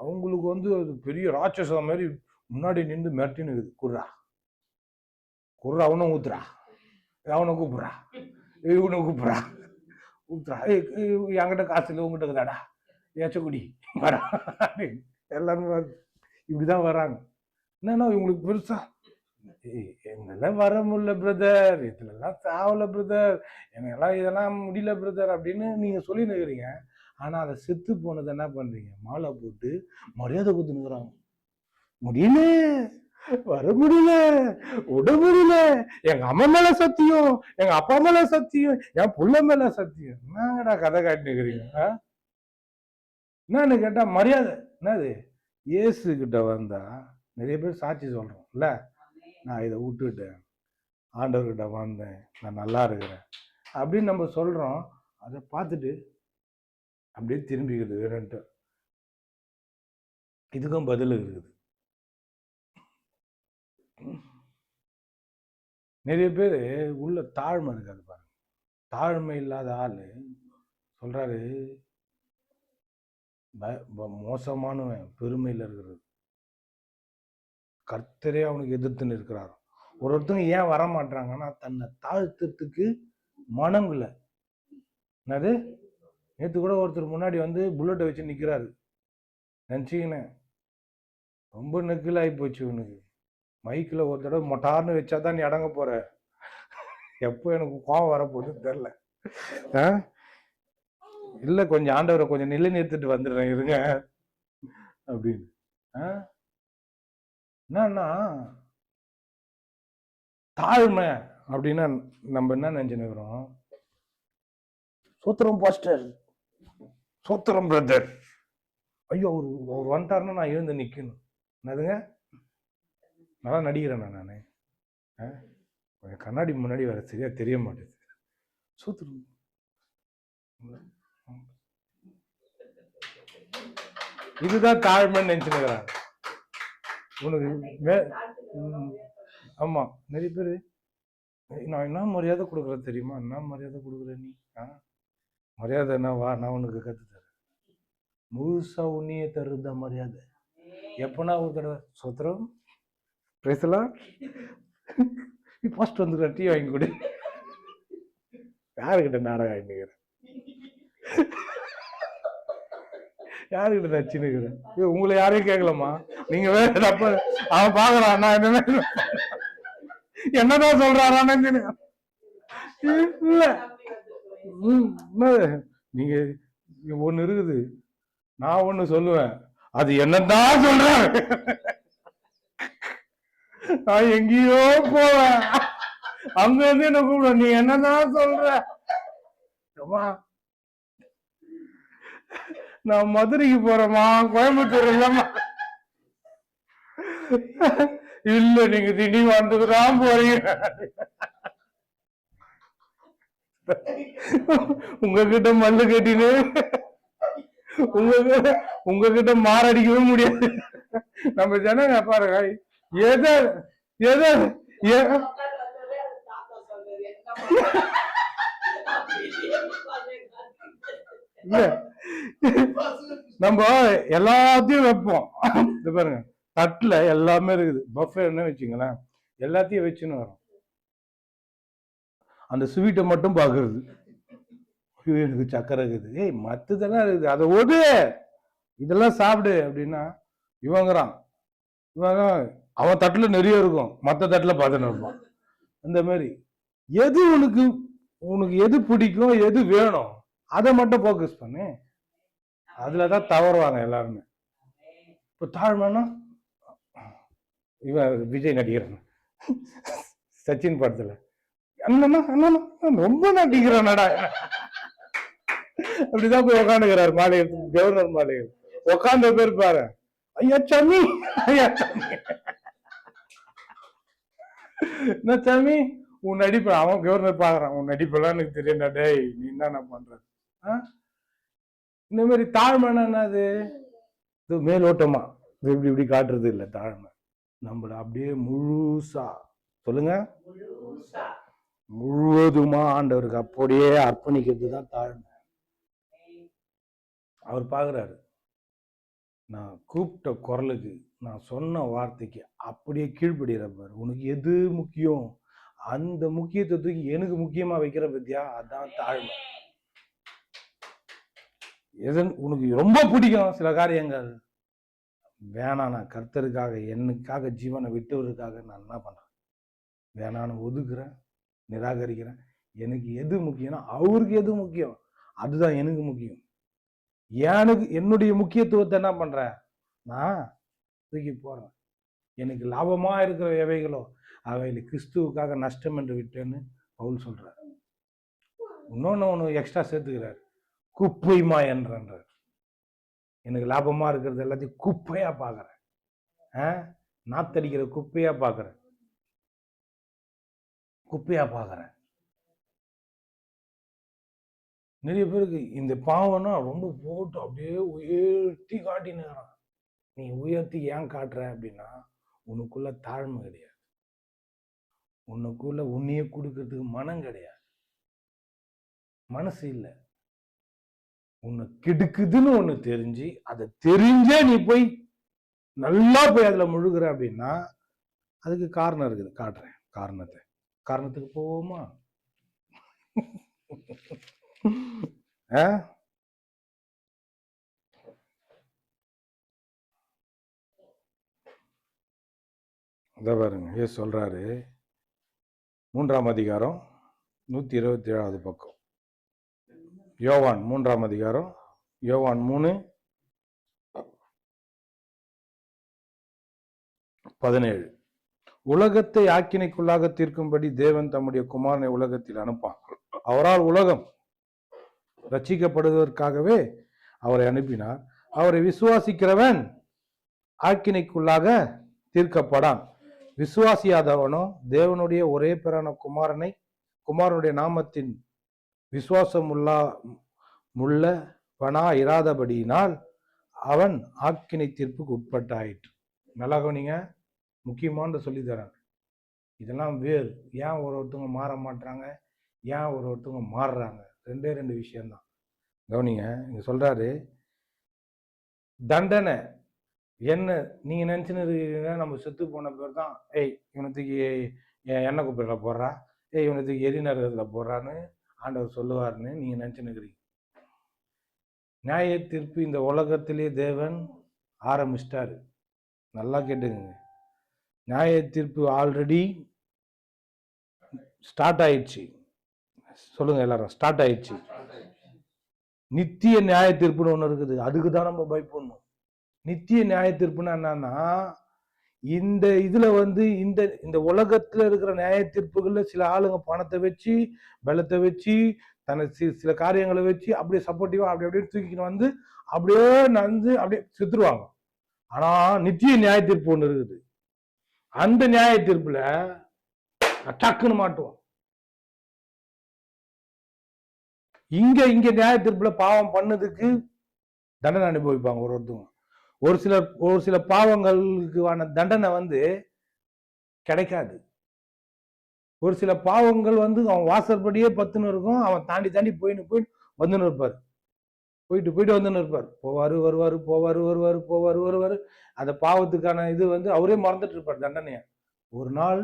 அவங்களுக்கு வந்து அது பெரிய ராட்சசம் மாதிரி முன்னாடி நின்று மிரட்டின்னு இருக்குது. குர்ரா குர்ரா, அவனும் ஊத்துறா, அவனை கூப்பிடுறா, இவனை கூப்பிடுறா, ஊத்துறா, என்கிட்ட காசு இல்லை உங்ககிட்ட இருக்குதாடா, ஏச்சக்குடி வரா. எல்லாரும் இப்படிதான் வராங்க. என்னன்னா இவங்களுக்கு பெருசா என்னெல்லாம் வர முடியல பிரதர், இதுலலாம் சாவல பிரதர், என்னெல்லாம் இதெல்லாம் முடியல பிரதர் அப்படின்னு நீங்க சொல்லி நிற்கிறீங்க. ஆனா அதை செத்து போனது என்ன பண்றீங்க? மாலை போட்டு மரியாதை கொடுத்துனுக்குறாங்க. முடியல, வர முடியல, விட முடியல, எங்க அம்மா மேல சத்தியம், எங்க அப்பா மேல சத்தியம், என் புள்ள மேல சத்தியம். என்னங்கடா கதை காட்டினுக்கிறீங்க? என்னன்னு கேட்டா மரியாதை என்னது? இயேசு கிட்ட வந்தா நிறைய பேர் சாட்சி சொல்றோம் இல்ல, நான் இதை விட்டுட்டேன், ஆண்டவர்கிட்ட வந்தேன், நான் நல்லா இருக்கிறேன் அப்படின்னு நம்ம சொல்றோம். அதை பார்த்துட்டு அப்படியே திரும்பிக்கிறது வேணுன்ட்டு. இதுக்கும் பதில் இருக்குது. நிறைய பேர் உள்ள தாழ்மை இருக்காது பாருங்க. தாழ்மை இல்லாத ஆளு சொல்றாரு மோசமானவன் பெருமையில் இருக்கிறது. கர்த்தரே அவனுக்கு எதிர்த்துன்னு இருக்கிறார். ஒருத்தங்க ஏன் வர மாட்டாங்கன்னா தன்னை தாழ்த்தத்துக்கு மனம் இல்லை. என்னது? நேற்று கூட ஒருத்தர் முன்னாடி வந்து புல்லட்டை வச்சு நிற்கிறாரு. நினச்சிக்கினேன் ரொம்ப நெக்கில் ஆகி போச்சு உனக்கு. மைக்கில் ஒரு தடவை மொட்டார்னு வச்சாதான் நீ அடங்க போற. எப்போ எனக்கு கோவம் வரப்போகுதுன்னு தெரில. இல்லை கொஞ்சம் ஆண்டவரை கொஞ்சம் நிலை நிறுத்திட்டு வந்துடுறேன் இருங்க அப்படின்னு. என்னன்னா தாழ்மை அப்படின்னா நம்ம என்ன நினைச்சுக்கிறோம்? சோத்திரம் பாஸ்டர், சோத்திரம் பிரதர், ஐயோ அவர் வந்துட்டாருன்னா நான் எழுந்து நிற்கணும். என்னதுங்க? நல்லா நடிக்கிறேன் நான் கொஞ்சம் கண்ணாடி முன்னாடி வர சரியா தெரிய மாட்டேது. சோத்திரம் இதுதான் தாழ்மைன்னு நினைச்சுக்கிறாங்க. உனக்கு ஆமா, நிறைய பேரு நான் என்ன மரியாதை கொடுக்குறேன் தெரியுமா? என்ன மரியாதை கொடுக்குற நீ? மரியாதை என்ன வா, நான் உனக்கு கத்து தரேன். முழுசா உன்னையே தருத மரியாதை. எப்பனா ஒரு தடவை சோத்திரம் பேசலாம், ஃபர்ஸ்ட் வந்துடுற டீ வாங்கி கொடு. யாருக்கிட்ட நாடகம் ஆயிட்டுக்கிறேன், யாருக்கிட்ட நச்சுன்னுக்கிறேன்? உங்களை யாரையும் கேட்கலாமா? நீங்க வேற தப்ப அவன் பாக்குறான், நான் என்னதான் சொல்றாரான்னு இல்ல. நீங்க ஒண்ணு இருக்குது, நான் ஒண்ணு சொல்லுவேன், அது என்னதான் சொல்றேன், நான் எங்கேயோ போவேன், அங்க இருந்து என்ன கூப்பிட, நீ என்னதான் சொல்ற, நான் மதுரைக்கு போறேமா, கோயம்புத்தூர் இல்லம்மா, இல்ல நீங்க திடீர் வந்துதான் போறீங்க, உங்ககிட்ட மல்லு கட்டினு உங்ககிட்ட மாரடிக்கவே முடியாது. நம்ம ஜனங்க பாருங்க, எதை எதை நம்ம எல்லாத்தையும் வைப்போம். இது பாருங்க, தட்டுல எல்லாமே இருக்குது, பஃபேன்னு வச்சுங்களேன், எல்லாத்தையும் வச்சுன்னு வரும், அந்த ஸ்வீட்டை மட்டும் பாக்குறது, எனக்கு சக்கரை இருக்குது, ஏய் மத்ததெல்லாம் இருக்குது, அதை ஓடு, இதெல்லாம் சாப்பிடு அப்படின்னா இவங்கிறான், அவன் தட்டுல நிறைய இருக்கும், மற்ற தட்டுல பார்த்துன்னு இருப்பான். அந்த மாதிரி எது உனக்கு எது பிடிக்கும், எது வேணும், அதை மட்டும் போக்கஸ் பண்ணு, அதுலதான் தவறுவாங்க எல்லாருமே. இப்ப தாழ்மைனா இவன் விஜய் நடிகர் சச்சின் படத்துல ரொம்ப நடிக்கிறானடா அப்படிதான் போய் உக்காந்துக்கிறாரு மாளிகை, கவர்னர் மாளிகை உக்காந்த பேர் பாரு, ஐயா சாமி, ஐயா சாமி, என்ன சாமி உன் நடிப்பு, அவன் கவர்னர் பாக்குறான், உன் நடிப்பெல்லாம் எனக்கு தெரியண்டா, டேய் நீ என்ன பண்ற, இந்த மாதிரி தாழ்மைன்னா என்னது, இது மேலோட்டமா இப்படி இப்படி காட்டுறது இல்லை தாழ்மை, நம்மள அப்படியே முழுசா சொல்லுங்க, முழுவதுமா ஆண்டவருக்கு அப்படியே அர்ப்பணிக்கிறது தான் தாழ்மை. அவர் பாக்குறாரு, நான் கூப்பிட்ட குரலுக்கு, நான் சொன்ன வார்த்தைக்கு அப்படியே கீழ்படுகிறப்பாரு, உனக்கு எது முக்கியம், அந்த முக்கியத்துவத்துக்கு எனக்கு முக்கியமா வைக்கிற பத்தியா, அதான் தாழ்மை. உனக்கு ரொம்ப பிடிக்கும் சில காரியங்கள், வேணாம், நான் கர்த்தருக்காக எனக்காக ஜீவனை விட்டவருக்காக நான் என்ன பண்றேன், வேணான்னு ஒதுக்குறேன், நிராகரிக்கிறேன், எனக்கு எது முக்கியம்னா அவருக்கு எது முக்கியம் அதுதான் எனக்கு முக்கியம், எனக்கு என்னுடைய முக்கியத்துவத்தை என்ன பண்றேன், நான் தூக்கி போறேன், எனக்கு லாபமா இருக்கிற எவைகளோ அவைகளை கிறிஸ்துவுக்காக நஷ்டம் என்று விட்டேன்னு பவுல் சொல்றார். ஒன்னு எக்ஸ்ட்ரா சேர்த்துக்கிறார், குப்பைமா என்றார், எனக்கு லாபமா இருக்கிறது எல்லாத்தையும் குப்பையா பாக்குறேன், நாத்தடிக்கிற குப்பையா பாக்குறேன், குப்பையா பாக்குறேன். நிறைய பேருக்கு இந்த பாவம்னா ரொம்ப போட்டு அப்படியே உயர்த்தி காட்டினுறான். நீ உயர்த்தி ஏன் காட்டுற அப்படின்னா உனக்குள்ள தாழ்மை கிடையாது, உனக்குள்ள உன்னையே கொடுக்கறதுக்கு மனம் கிடையாது, மனசு இல்லை, உன்னை கெடுக்குதுன்னு ஒண்ணு தெரிஞ்சு அதை தெரிஞ்சே நீ போய் நல்லா போய் அதுல முழுகிற அப்படின்னா அதுக்கு காரணம் இருக்குது. காட்டுறேன் காரணத்துக்கு போவோமா? அத பாருங்க, சொல்றாரு 3ஆம் அதிகாரம் 127வது பக்கம், யோவான் 3ஆம் அதிகாரம், யோவான் 3:17, உலகத்தை ஆக்கினைக்குள்ளாக தீர்க்கும்படி தேவன் தம்முடைய குமாரனை உலகத்தில் அனுப்பான், அவரால் உலகம் ரட்சிக்கப்படுவதற்காகவே அவரை அனுப்பினார், அவரை விசுவாசிக்கிறவன் ஆக்கினைக்குள்ளாக தீர்க்கப்படான், விசுவாசியாதவனோ தேவனுடைய ஒரே பிறான குமாரனுடைய நாமத்தின் விசுவாசம் உள்ளவனா இராதபடியினால் அவன் ஆக்கினை தீர்ப்புக்கு உட்பட்டாயிற்று. நல்லா கவனிங்க, முக்கியமானது சொல்லி தரேன், இதெல்லாம் வேறு. ஏன் ஒருத்தவங்க மாற மாட்டாங்க, ஏன் ஒருத்தவங்க மாறுறாங்க, ரெண்டு விஷயம்தான். கவனிங்க, இங்க சொல்றாரு, தண்டனை என்ன நீங்க நினைச்சுன்னு இருக்கீங்க, நம்ம செத்து போன பேர் தான், இவனுக்கு எண்ணெய் குப்பையில் போடுறா, இவனுக்கு எரி நரகத்தில் போடுறான்னு ஆண்டவர் சொல்லுவார்னு நீங்கள் நினச்சின்னுக்கிறீங்க. நியாய தீர்ப்பு இந்த உலகத்திலே தேவன் ஆரம்பிச்சிட்டாரு. நல்லா கேட்டுங்க, நியாய தீர்ப்பு ஆல்ரெடி ஸ்டார்ட் ஆயிடுச்சு. சொல்லுங்க எல்லாரும், ஸ்டார்ட் ஆயிடுச்சு. நித்திய நியாய தீர்ப்புன்னு ஒன்று இருக்குது, அதுக்கு தான் நம்ம பயப்படணும். நித்திய நியாய தீர்ப்புன்னா என்னன்னா, இந்த இதுல வந்து இந்த இந்த உலகத்துல இருக்கிற நியாய தீர்ப்புகள்ல சில ஆளுங்க பணத்தை வச்சு, பலத்தை வச்சு, தனக்கு சில காரியங்களை வச்சு அப்படியே சப்போர்ட்டிவா அப்படி அப்படியே தூக்கிட்டு வந்து அப்படியே நடந்து அப்படியே செத்துருவாங்க. ஆனா நித்திய நியாய தீர்ப்பு ஒன்று இருக்குது. அந்த நியாய தீர்ப்புல டக்குன்னு மாட்டுவோம். இங்க நியாய தீர்ப்புல பாவம் பண்ணதுக்கு தண்டனை அனுபவிப்பாங்க ஒருத்தவங்க. ஒரு சில பாவங்களுக்கான தண்டனை வந்து கிடைக்காது. ஒரு சில பாவங்கள் வந்து அவன் வாசற்படியே பத்துன்னு இருக்கும், அவன் தாண்டி போயிட்டு வந்துன்னு இருப்பார், போயிட்டு வந்துன்னு இருப்பார். போவாரு. அந்த பாவத்துக்கான இது வந்து அவரே மறந்துட்டு இருப்பார் தண்டனைய. ஒரு நாள்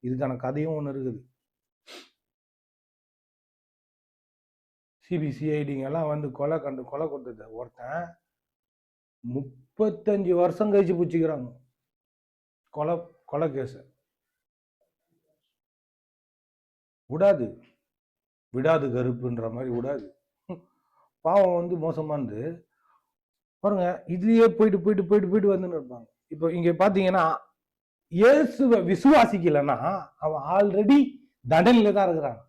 இதுக்கான கதையும் ஒன்று இருக்குது. சிபிசிஐடிங்க எல்லாம் வந்து கொலை கொடுத்தது ஒருத்தன் 35 வருஷம் கழிச்சு பிடிச்சிக்கிறாங்க. கொலை கேஸ் விடாது கருப்புன்ற மாதிரி விடாது. பாவம் வந்து மோசமானது பாருங்க. இதுலயே போயிட்டு வந்துன்னு இருப்பாங்க. இப்போ இங்க பாத்தீங்கன்னா இயேசுவை விசுவாசிக்கலன்னா அவன் ஆல்ரெடி தண்டனையில தான் இருக்கிறாங்க.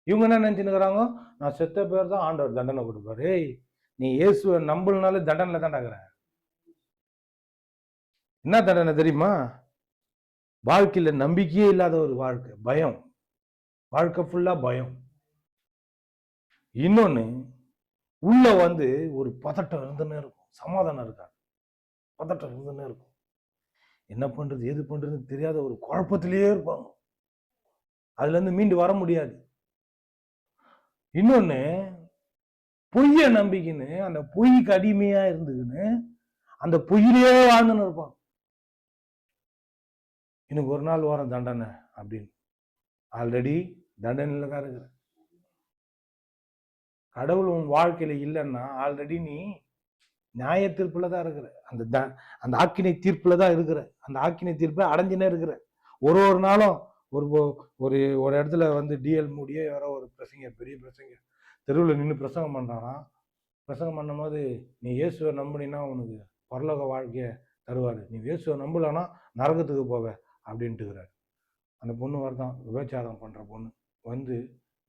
இவங்க என்ன நினைச்சுக்கிறாங்க, நான் செத்த பேர் தான் ஆண்டவர் தண்டனை கொடுப்பாரு. நீ இயேசுவை நம்பலனாலே தண்டனையில தான் இருக்கிற. என்ன தண்டனை தெரியுமா? வாழ்க்கையில நம்பிக்கையே இல்லாத ஒரு வாழ்க்கை, பயம், வாழ்க்கை ஃபுல்லா பயம். இன்னொன்னு உள்ள வந்து ஒரு பதட்டம் இருந்துன்னே இருக்கும், சமாதானம் இருக்காது, பதட்டம் இருந்துன்னே இருக்கும். என்ன பண்றது எது பண்றதுன்னு தெரியாத ஒரு குழப்பத்திலேயே இருப்பாங்க. அதுல இருந்து மீண்டு வர முடியாது. இன்னொன்னு பொய்ய நம்பிக்கைன்னு அந்த பொய்க்கு அடிமையா இருந்துக்குன்னு அந்த பொய்யிலேயே வாழ்ந்துன்னு இருப்பான். எனக்கு ஒரு நாள் வரும் தண்டனை அப்படின்னு ஆல்ரெடி தண்டனையில தான் இருக்கிற. கடவுள் உன் வாழ்க்கையில இல்லைன்னா ஆல்ரெடி நீ நியாய தீர்ப்புல தான் இருக்கிற. அந்த ஆக்கினை தீர்ப்புல தான் இருக்கிற. அந்த ஆக்கினை தீர்ப்பை அடைஞ்சுனே இருக்கிற. ஒரு நாளும் ஒரு இடத்துல வந்து டிஎல் மூடியே யாரோ ஒரு பிரசங்கர், பெரிய பிரசங்கர் தெருவில் நின்று பிரசங்கம் பண்றாராம். பிரசங்கம் பண்ணும் போது, நீ இயேசுவை நம்பினா உனக்கு பரலோக வாழ்க்கைய தருவாரு, நீ இயேசுவை நம்பலன்னா நரகத்துக்கு போவ அப்படின்ட்டுக்கிறாரு. அந்த பொண்ணு வரதான், விபச்சாரம் பண்ற பொண்ணு வந்து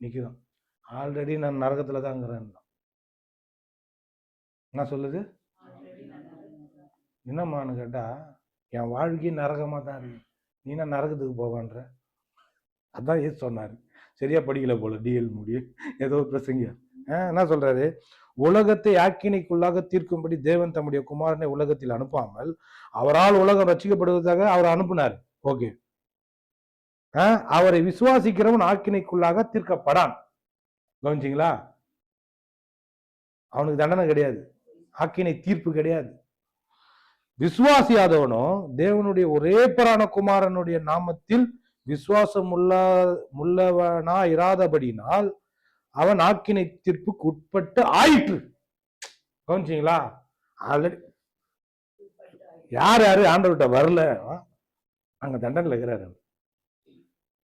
நிக்குதான். ஆல்ரெடி நான் நரகத்துல தான் இருக்கிறேன். என்ன சொல்லுது? என்னம்மான்னு கேட்டா, என் வாழ்க்கை நரகமா தான் இருக்கு, நீ என்ன நரகத்துக்கு போவான்ற. அதான் ஏசு சொன்னாரு. சரியா படிக்கல போல டிஎல் மூடி ஏதோ பிரசங்க. என்ன சொல்றாரு? உலகத்தை ஆக்கினைக்குள்ளாக தீர்க்கும்படி தேவன் தம்முடைய குமாரனை உலகத்தில் அனுப்பாமல் அவரால் உலகம் ரட்சிக்கப்படுவதாக அவர் அனுப்பினார். ஓகே, அவரை விசுவாசிக்கிறவன் ஆக்கினைக்குள்ளாக தீர்க்கப்படான். கவனிச்சிங்களா? அவனுக்கு தண்டனை கிடையாது, ஆக்கினை தீர்ப்பு கிடையாது. விசுவாசியாதவனும் தேவனுடைய ஒரே பரான குமாரனுடைய நாமத்தில் விசுவாசம் உள்ளவனா இராதபடினால் அவன் ஆக்கினை தீர்ப்புக்கு உட்பட்டு ஆயிற்று. கவனிச்சிங்களா? ஆல்ரெடி யார் ஆண்டவர்கிட்ட வரல அங்க தண்டனை இருக்கிறாரு.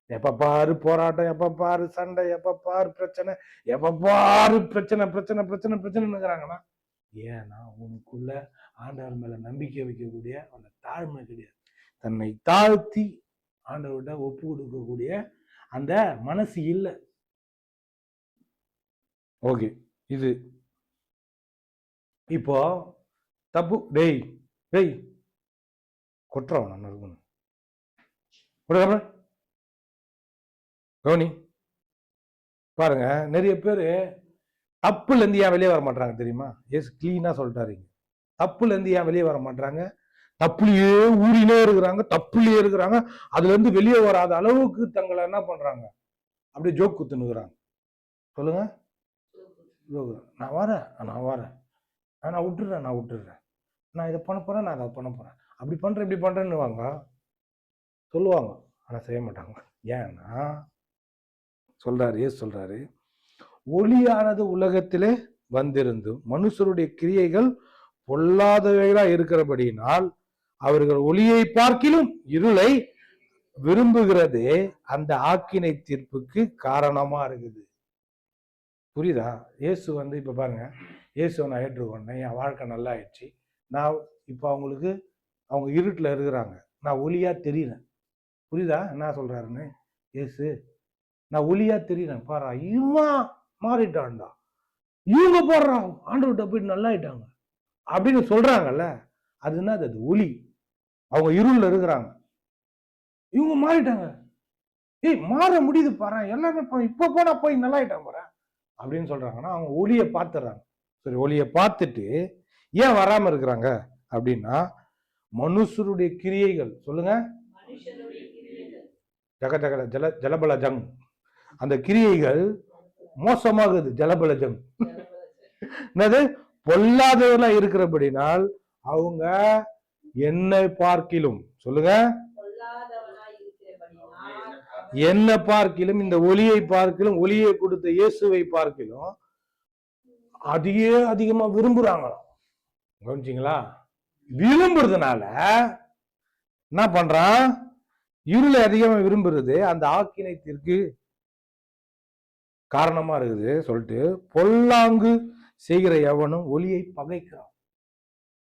எப்ப பாரு போராட்டம், எப்ப பாரு சண்டை, எப்ப பாரு பிரச்சனை, எப்ப பாரு பிரச்சனைங்கிறாங்கன்னா, ஏன்னா உனக்குள்ள ஆண்டவர் மேல நம்பிக்கை வைக்கக்கூடிய அந்த தாழ்மை கிடையாது. தன்னை தாழ்த்தி ஆண்டவர்கிட்ட ஒப்பு கொடுக்கக்கூடிய அந்த மனசு இல்லை. ஓகே, இது இப்போ தப்பு. டேய் கொட்டுறவன் நான் இருக்கணும். கவனி பாருங்க, நிறைய பேரு தப்புல இருந்து ஏன் வெளியே வர மாட்டாங்க தெரியுமா? எஸ் கிளீனா சொல்லிட்டாரு. தப்புல இருந்து ஏன் வெளியே வர மாட்டாங்க? தப்புலயே ஊறினே இருக்கிறாங்க, தப்புலயே இருக்கிறாங்க. அதுல இருந்து வெளியே வராத அளவுக்கு தங்களை என்ன பண்றாங்க, அப்படியே ஜோக் குத்துனுக்குறாங்க. சொல்லுங்க, நான் வரேன் நான் விட்டுறேன் நான் இதை பண்ண போறேன், நான் அதை பண்ண போறேன், அப்படி பண்றேன் இப்படி பண்றேன்னு வாங்க சொல்லுவாங்க. ஆனால் செய்ய மாட்டாங்க. ஏன்னா சொல்றாரு, ஒளியானது உலகத்திலே வந்திருந்தும் மனுஷருடைய கிரியைகள் பொல்லாதவைகளா இருக்கிறபடியினால் அவர்கள் ஒளியை பார்க்கிலும் இருளை விரும்புகிறதே அந்த ஆக்கினை தீர்ப்புக்கு காரணமா இருக்குது. புரியுதா? இயேசு இப்ப பாருங்க, இயேசுவை நான் ஏற்றுக்கொண்டேன், என் வாழ்க்கை நல்லா ஆயிடுச்சு. நான் இப்போ அவங்க இருட்டில் இருக்கிறாங்க, நான் ஒளியா தெரியுறேன். புரியுதா என்ன சொல்றாருன்னு? இயேசு, நான் ஒளியா தெரியுறேன், பாரா இவன் மாறிட்டான்டா, இவங்க போடுறான் ஆண்டவர்கிட்ட போயிட்டு நல்லா ஆயிட்டாங்க அப்படின்னு சொல்றாங்கல்ல, அது என்னது? அது ஒளி. அவங்க இருள்ல இருக்கிறாங்க, இவங்க மாறிட்டாங்க, ஏய் மாற முடியுது பாரு, எல்லாமே இப்ப போனா போய் நல்லா ஆயிட்டாங்க பாரு அப்படின்னு சொல்றாங்கன்னா அவங்க ஒளியை பார்த்துறாங்க. சரி, ஒளியை பார்த்துட்டு ஏன் வராம இருக்கிறாங்க அப்படின்னா, மனுஷருடைய கிரியைகள், சொல்லுங்க, ஜக ஜக ஜலபல ஜங், அந்த கிரியைகள் மோசமாகுது. ஜலபல ஜங் என்னது? பொல்லாதவர்களா இருக்கிறபடினால் அவங்க என்னை பார்க்கிலும், சொல்லுங்க, என்ன பார்க்கிலும், இந்த ஒளியை பார்க்கிலும், ஒளியை கொடுத்த இயேசுவை பார்க்கிலும் அதையே அதிகமா விரும்புறாங்க. கவனிச்சிங்களா? விரும்புறதுனால என்ன பண்றான்? இருளை அதிகமா விரும்புறது அந்த ஆக்கினைத்திற்கு காரணமா இருக்குது சொல்லிட்டு, பொல்லாங்கு செய்கிற எவனும் ஒளியை பகைக்கிறான்.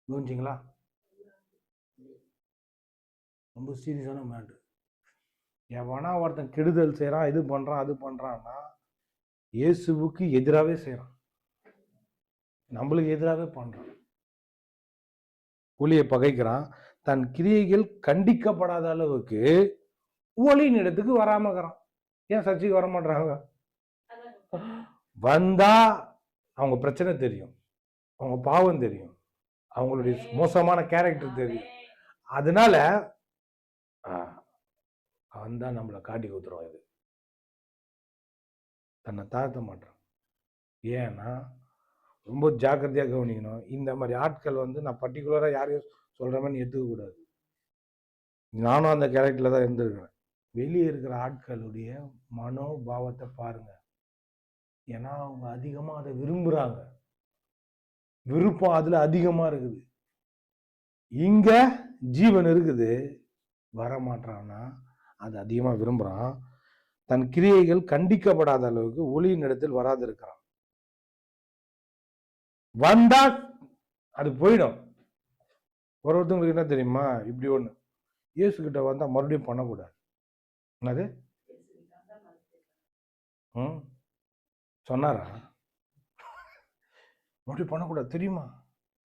கவனிச்சிங்களா? ரொம்ப சீரியஸான மேட்ரு. எவனா ஒருத்தன் கெடுதல் செய்யறான், இது பண்றான், அது பண்றான்னா இயேசுவுக்கு எதிராகவே செய்யறான், நம்மளுக்கு எதிராகவே பண்றான். ஒளியை பகைக்கிறான். தன் கிரியைகள் கண்டிக்கப்படாத அளவுக்கு ஒளியின் இடத்துக்கு வராம இருக்கிறான். ஏன் சர்ச்சைக்கு வர மாட்டாங்க? வந்தா அவங்க பிரச்சனை தெரியும், அவங்க பாவம் தெரியும், அவங்களுடைய மோசமான கேரக்டர் தெரியும். அதனால வந்தா நம்மளை காட்டி கொடுத்துருவோம். இது தன்னை தாழ்த்த மாட்டான். ஏன்னா ரொம்ப ஜாக்கிரதையாக கவனிக்கணும். இந்த மாதிரி ஆட்கள் நான் பர்டிகுலரா யாரையும் சொல்ற மாதிரி எடுத்துக்க கூடாது. நானும் அந்த கேரக்டர்ல தான் இருந்திருக்கிறேன். வெளியே இருக்கிற ஆட்களுடைய மனோபாவத்தை பாருங்க. ஏன்னா அவங்க அதிகமா அதை விரும்புறாங்க, விருப்பம் அதுல அதிகமா இருக்குது. இங்க ஜீவன் இருக்குது, வரமாட்டான்னா அது அதிகமா விரும்புறான். தன் கிரியைகள் கண்டிக்கப்படாத அளவுக்கு ஒளியின் இடத்தில் வராது இருக்கிறான். வந்தா அது போயிடும். ஒருத்தவங்களுக்கு என்ன தெரியுமா, இப்படி ஒண்ணு, இயேசு கிட்ட வந்தா மறுபடியும் பண்ணக்கூடாது. என்னது சொன்னாரா? மறுபடியும் பண்ணக்கூடாது தெரியுமா?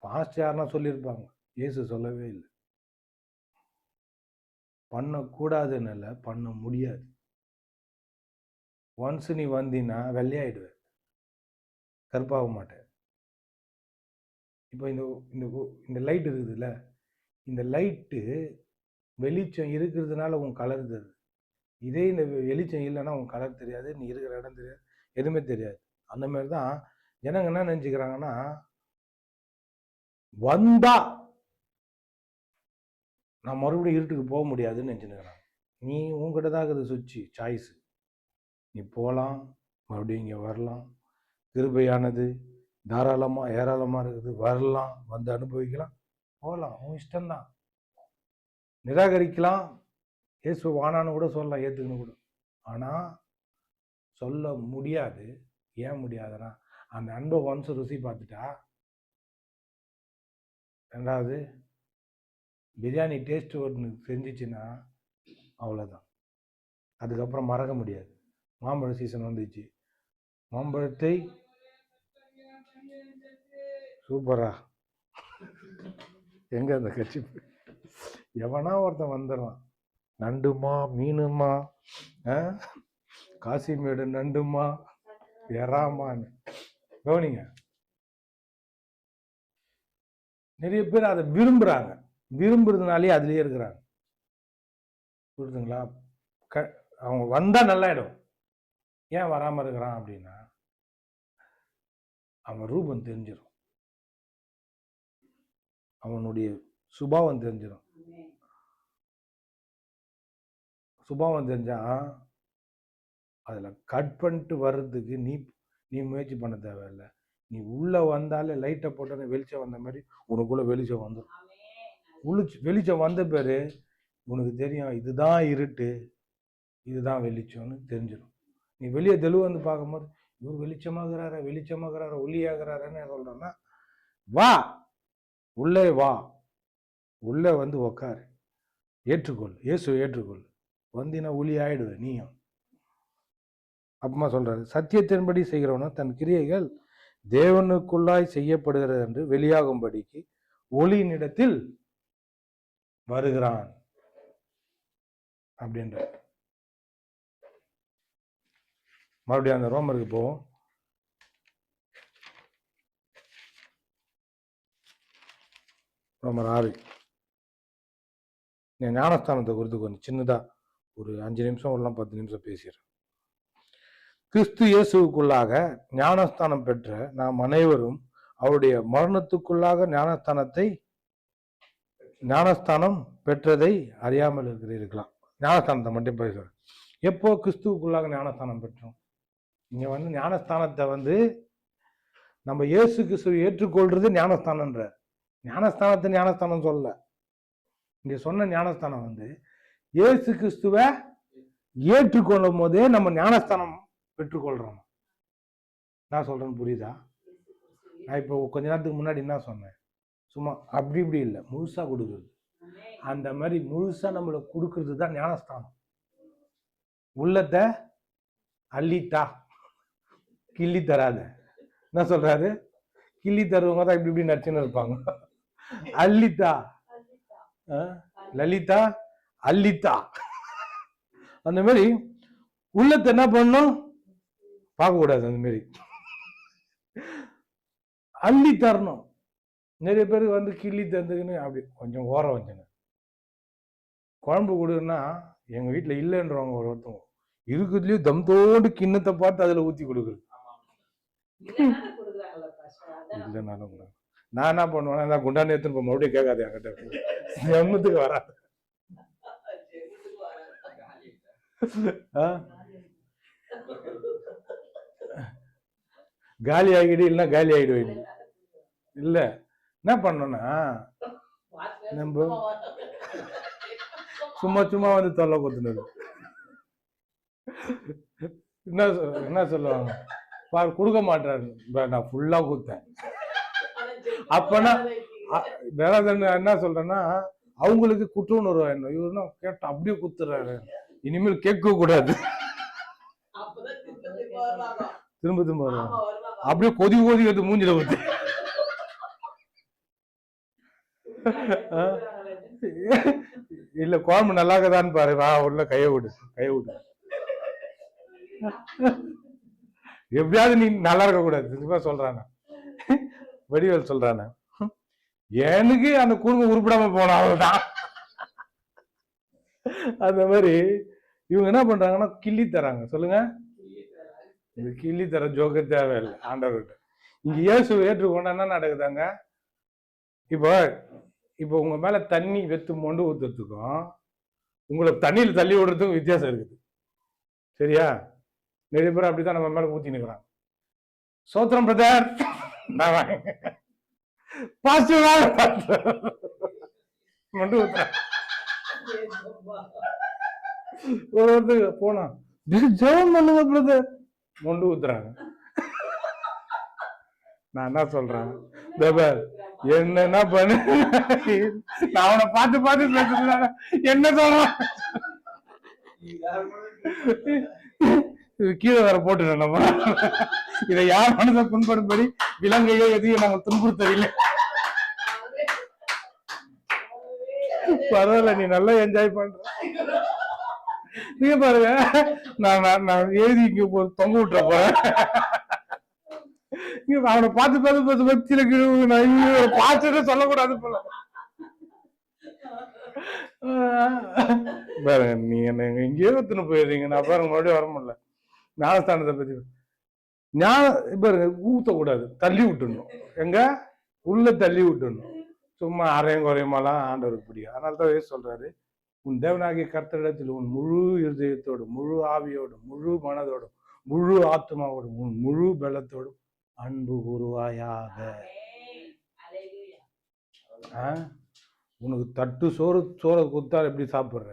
பாஸ்ட் யாருன்னா சொல்லியிருப்பாங்க, இயேசு சொல்லவே இல்லை. பண்ணக்கூடாதுன்னு இல்லை, பண்ண முடியாது. ஒன்ஸ் நீ வந்தீன்னா வெள்ளையாயிடுவேன், கருப்பாக மாட்டேன். இப்போ இந்த லைட் இருக்குதுல்ல, இந்த லைட்டு வெளிச்சம் இருக்கிறதுனால உன் கலர் தெரியுது. இதே இந்த வெளிச்சம் இல்லைன்னா உன் கலர் தெரியாது, நீ இருக்கிற இடம் தெரியாது, எதுவுமே தெரியாது. அந்த மாதிரி தான் ஜனங்க என்ன நினைச்சுக்கிறாங்கன்னா, வந்தா நான் மறுபடியும் இருட்டுக்கு போக முடியாதுன்னு நினைச்சுக்கிறாங்க. நீ உங்ககிட்ட தான் இருக்குது சுவிட்சு, சாய்ஸ். நீ போகலாம், மறுபடியும் இங்கே வரலாம். கிருபையானது தாராளமா ஏராளமா இருக்குது, வரலாம், வந்து அனுபவிக்கலாம், போகலாம், உன் இஷ்டம்தான். நிராகரிக்கலாம், இயேசு வானான்னு கூட சொல்லலாம், ஏற்றுக்கணும் கூட. ஆனால் சொல்ல முடியாது. ஏன் முடியாதுன்னா, அந்த அன்பை ஒன்ஸ் ருசி பார்த்துட்டா, ரெண்டாவது பிரியாணி டேஸ்ட் ஒன்று செஞ்சிச்சுன்னா அவ்வளோதான், அதுக்கப்புறம் மறக்க முடியாது. மாம்பழ சீசன் வந்துச்சு, மாம்பழத்தை சூப்பரா எங்க அந்த கட்சி எவனா ஒருத்தன் வந்துடுறான், நண்டுமா மீனுமா, காசிமேடு நண்டுமா எறாமான்னு. கவனிங்க, நிறைய பேர் அதை விரும்புறாங்க, விரும்புறதுனாலே அதுலயே இருக்கிறாங்க. புரியுதுங்களா? அவங்க வந்தா நல்லாயிடும். ஏன் வராம இருக்கிறான் அப்படின்னா, அவன் ரூபம் தெரிஞ்சிடும், அவனுடைய சுபாவம் தெரிஞ்சிடும். சுபாவம் தெரிஞ்சா அதில் கட் பண்ணிட்டு வர்றதுக்கு நீ முயற்சி பண்ண தேவையில்லை. நீ உள்ளே வந்தாலே லைட்டை போட்டோன்னே வெளிச்சம் வந்த மாதிரி உனக்குள்ளே வெளிச்சம் வந்துடும். வெளிச்சம் வந்த பேர் உனக்கு தெரியும் இதுதான் இருட்டு, இதுதான் வெளிச்சம்னு தெரிஞ்சிடும். நீ வெளியே தெளிவு வந்து பார்க்கும்போது இவர் வெளிச்சமாகிறார ஒளியாகிறாருன்னு சொல்கிறேன்னா, வா உள்ளே வா, உள்ளே வந்து உக்காரு, ஏற்றுக்கொள், இயேசு ஏற்றுக்கொள், வந்தினா ஒளி ஆயிடுவேன் நீயும். அப்பமா சொல்றாரு, சத்தியத்தின்படி செய்கிறவனும் தன் கிரியைகள் தேவனுக்குள்ளாய் செய்யப்படுகிறது என்று வெளியாகும்படிக்கு ஒளியினிடத்தில் வருகிறான் அப்படின்ற. மறுபடியும் அந்த ரோமருக்கு போவோம். ரோமர் 6. ஞானஸ்தானத்தை குறித்து கொஞ்சம் சின்னதா ஒரு 5 நிமிஷம் வரலாம், 10 நிமிஷம் பேசிடுறேன். கிறிஸ்து இயேசுக்குள்ளாக ஞானஸ்தானம் பெற்ற நாம் அனைவரும் அவருடைய மரணத்துக்குள்ளாக ஞானஸ்தானம் பெற்றதை அறியாமல் இருக்கிறீர்களாம். ஞானஸ்தானத்தை மட்டும் பேசுறேன். எப்போ கிறிஸ்துவுக்குள்ளாக ஞானஸ்தானம் பெற்றோம்? இங்க வந்து ஞானஸ்தானத்தை நம்ம இயேசு கிறிஸ்துவை ஏற்றுக்கொள்றது ஞானஸ்தானம்ன்ற. ஞானஸ்தானம் சொல்ல, இங்க சொன்ன ஞானஸ்தானம் இயேசு கிறிஸ்துவை ஏற்றுக்கொள்ளும் போதே நம்ம ஞானஸ்தானம் பெற்றுக்கொள்றோம். நான் சொல்றேன்னு புரியுதா? நான் இப்போ கொஞ்ச நேரத்துக்கு முன்னாடி என்ன சொன்னேன்? சும்மா அப்படி இப்படி இல்லை, முழுசா கொடுக்குறது. அந்த மாதிரி முழுசா நம்மளை கொடுக்கறது தான் ஞானஸ்தானம். உள்ளத்தை அள்ளித்தா, கிள்ளி தராத. என்ன சொல்றாரு? கிள்ளி தருவங்க தான் இப்படி இப்படி நடிச்சுன்னு இருப்பாங்க. அள்ளித்தா, லலிதா அள்ளித்தா. அந்த மாதிரி உள்ளத்தை என்ன பண்ணணும்? பார்க்க கூடாது. அந்த மாதிரி அள்ளி தரணும். நிறைய பேருக்கு கிள்ளி தந்துக்குன்னு அப்படி கொஞ்சம் ஓரம் வச்சுங்க. குழம்பு கொடுன்னா எங்க வீட்டுல இல்லைன்றவங்க ஒருத்தவங்க இருக்குதுலயும் தம் தோண்டு கிண்ணத்தை பார்த்து அதுல ஊத்தி கொடுக்குறது. இல்லைனாலும் நான் என்ன பண்ணுவேன்னா, குண்டான எடுத்துன்னு மறுபடியும் கேட்காது என்கிட்ட, எம்மத்துக்கு வராது. காலி ஆகிடு, இல்லைன்னா காலி ஆகிடுவேன். இல்ல என்ன பண்ணோம்னா, நம்ம சும்மா தொல்லை கொடுத்துனது. என்ன சொல்லுவாங்க பாரு, கொடுக்க மாட்டாரு. நான் ஃபுல்லா கொடுத்தேன். அப்பனா என்ன சொல்றேன்னா, அவங்களுக்கு குற்ற உணர்வு என்ன, இவருன்னா கேட்ட அப்படியே குத்துறாரு, இனிமேல் கேட்க கூடாது. திரும்ப அப்படியே கொதி வந்து மூஞ்சில ஊத்து. இல்ல குழம்பு நல்லா இருக்குதான்னு பாரு, உள்ள கைய விடு. எப்படியாவது நீ நல்லா இருக்க கூடாது சொல்றாங்க. வடிவேல் சொல்றானே, எனக்கு அந்த குடும்பம் உருப்படாம போன அவ்வளவுதான். அந்த மாதிரி இவங்க என்ன பண்றாங்கன்னா கிள்ளி தராங்க. சொல்லுங்க, இந்த கிள்ளி தர ஜோக்க தேவையில்லை ஆண்டவர்கிட்ட. இங்க இயேசு ஏற்றுக்கொண்டா என்ன நடக்குதாங்க? இப்போ உங்க மேல தண்ணி வெத்து மொண்டு ஊத்துறதுக்கும் உங்களை தண்ணியில் தள்ளி விடுறதுக்கும் வித்தியாசம் இருக்குது. சரியா? நிறைய பேர் அப்படித்தான் நம்ம மேல ஊத்தி நிற்கிறாங்க. சோத்திரம் பிரதர், மொண்டு ஊத்துற ஒருத்தருக்கு போனா ஜெபம் பண்ணுங்க பிரதர், மொண்டு ஊத்துறாங்க. நான் என்ன சொல்றேன், என்ன பண்ணு, நான் அவனை பார்த்து பேசுறேன். என்ன சொல்றான், கீழே வேற போட்டுட்டேன். நம்ம இதை யார் மனதை புண்படும்படி விலங்கையோ எதையும் நாங்கள் துன்புறுத்தவில்லை. பரவாயில்ல, நீ நல்லா என்ஜாய் பண்ற. நீங்க பாருங்க, நான் எழுதி இங்க தொங்க விட்டுற போறேன். அவனை பார்த்து சில பார்த்துட்டு சொல்லக்கூடாது போல. பாருங்க, நீங்க என்ன எங்கேயோ எத்தனை போயிருந்தீங்க, நான் பாருங்க மறுபடியும் வர முடியல. ஞானஸ்தானத்தை பத்தி பாருங்க, ஊத்தக்கூடாது, தள்ளி விட்டுடணும். எங்க உள்ள தள்ளி விட்டுடணும். சும்மா அரையும் குறையுமாலாம் ஆண்டவருக்கு பிடிக்கும். அதனால தான் சொல்றாரு, உன் தேவனாகிய கர்த்தரிடத்தில் உன் முழு இருதயத்தோடு, முழு ஆவியோடு, முழு மனதோடு, முழு ஆத்மாவோடும், உன் முழு பலத்தோடும் அன்பு கூறுவாயாக. உனக்கு தட்டு சோறை கொடுத்தா எப்படி சாப்பிட்ற?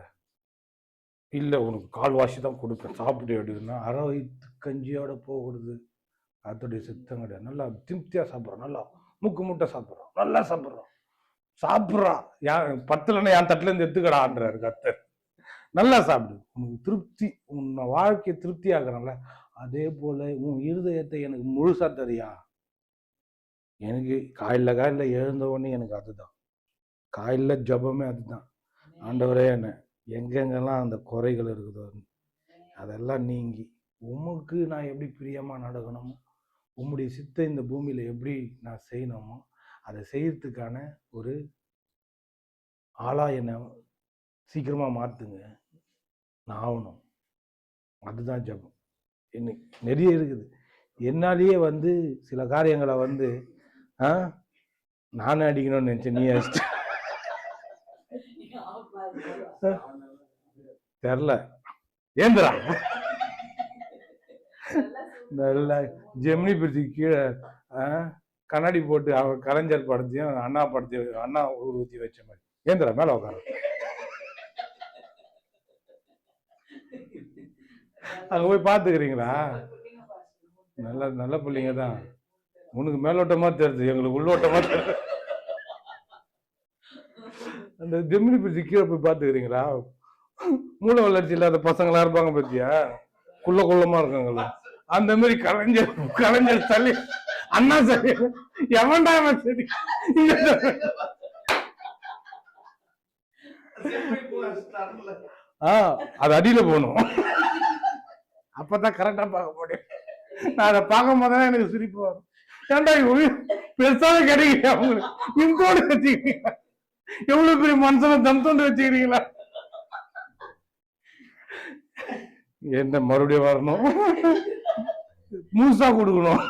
இல்லை உனக்கு கால்வாசி தான் கொடுப்பேன் சாப்பிடு அப்படின்னா அரை வயிற்று கஞ்சியோட போகிறது அதோடைய சித்தம் கிடையாது. நல்லா திருப்தியாக சாப்பிட்றோம், நல்லா முக்கு முட்டை சாப்பிட்றோம், நல்லா சாப்பிட்றான் பத்துலன்னா என் தட்டுலேருந்து எடுத்துக்கடான்றாரு கர்த்தர். நல்லா சாப்பிடு, உனக்கு திருப்தி, உன்னை வாழ்க்கையை திருப்தி ஆகுறல. அதே போல உன் இருதயத்தை எனக்கு முழுசா தெரியா. எனக்கு காலையில் எழுந்த உடனே எனக்கு அதுதான் காலையில் ஜபமே அதுதான். ஆண்டவரே என்ன எங்கெங்கெல்லாம் அந்த குறைகள் இருக்குதோ அதெல்லாம் நீங்கி உமக்கு நான் எப்படி பிரியமா நடக்கணுமோ, உம்முடைய சித்தை இந்த பூமியில எப்படி நான் செய்யணுமோ அதை செய்யறதுக்கான ஒரு ஆளா என்னை சீக்கிரமா மாத்துங்க, நான் ஆகணும். அதுதான் ஜபம். இன்னைக்கு நிறைய இருக்குது. என்னாலேயே சில காரியங்களை நானே அடிக்கணும்னு நினைச்சேன், நீ அடிச்சிட்ட. தெரியல ஏந்திரா நல்ல ஜெமினி பிரிட்ஜு கீழே கண்ணாடி போட்டு அவன் கலைஞர் படத்தையும் அண்ணா ஊற்றி வச்ச மாதிரி ஏந்திரா மேல உட்கார. அங்க போய் பாத்துக்கிறீங்களா? நல்ல நல்ல பிள்ளைங்க தான். உனக்கு மேலோட்டமா தெரியுது, எங்களுக்கு உள்ளோட்டமா தெரியுது. அந்த ஜெமினி பிரிட்ஜு கீழே போய் பாத்துக்கிறீங்களா? மூளை வளர்ச்சி இல்லாத பசங்களா இருப்பாங்க பத்தியா, குள்ளமா இருக்காங்களா, அந்த மாதிரி கலைஞர் தள்ளி அண்ணா சரி எவன்டா சரி அது அடியில போகணும், அப்பதான் கரெக்டா பார்க்க முடியும். நான் அதை பார்க்கும் போதுதான் எனக்கு சிரிப்பு வரும். ஏன்டா பெருசாக கிடைக்கிறீங்க, அவங்களுக்கு இங்கோடு வச்சுக்கிறீங்க, எவ்வளவு பெரிய மனுஷனை தந்தோண்டு வச்சுக்கிறீங்களா? என்ன மறுபடியும் வரணும், முழுசா கொடுக்கணும்,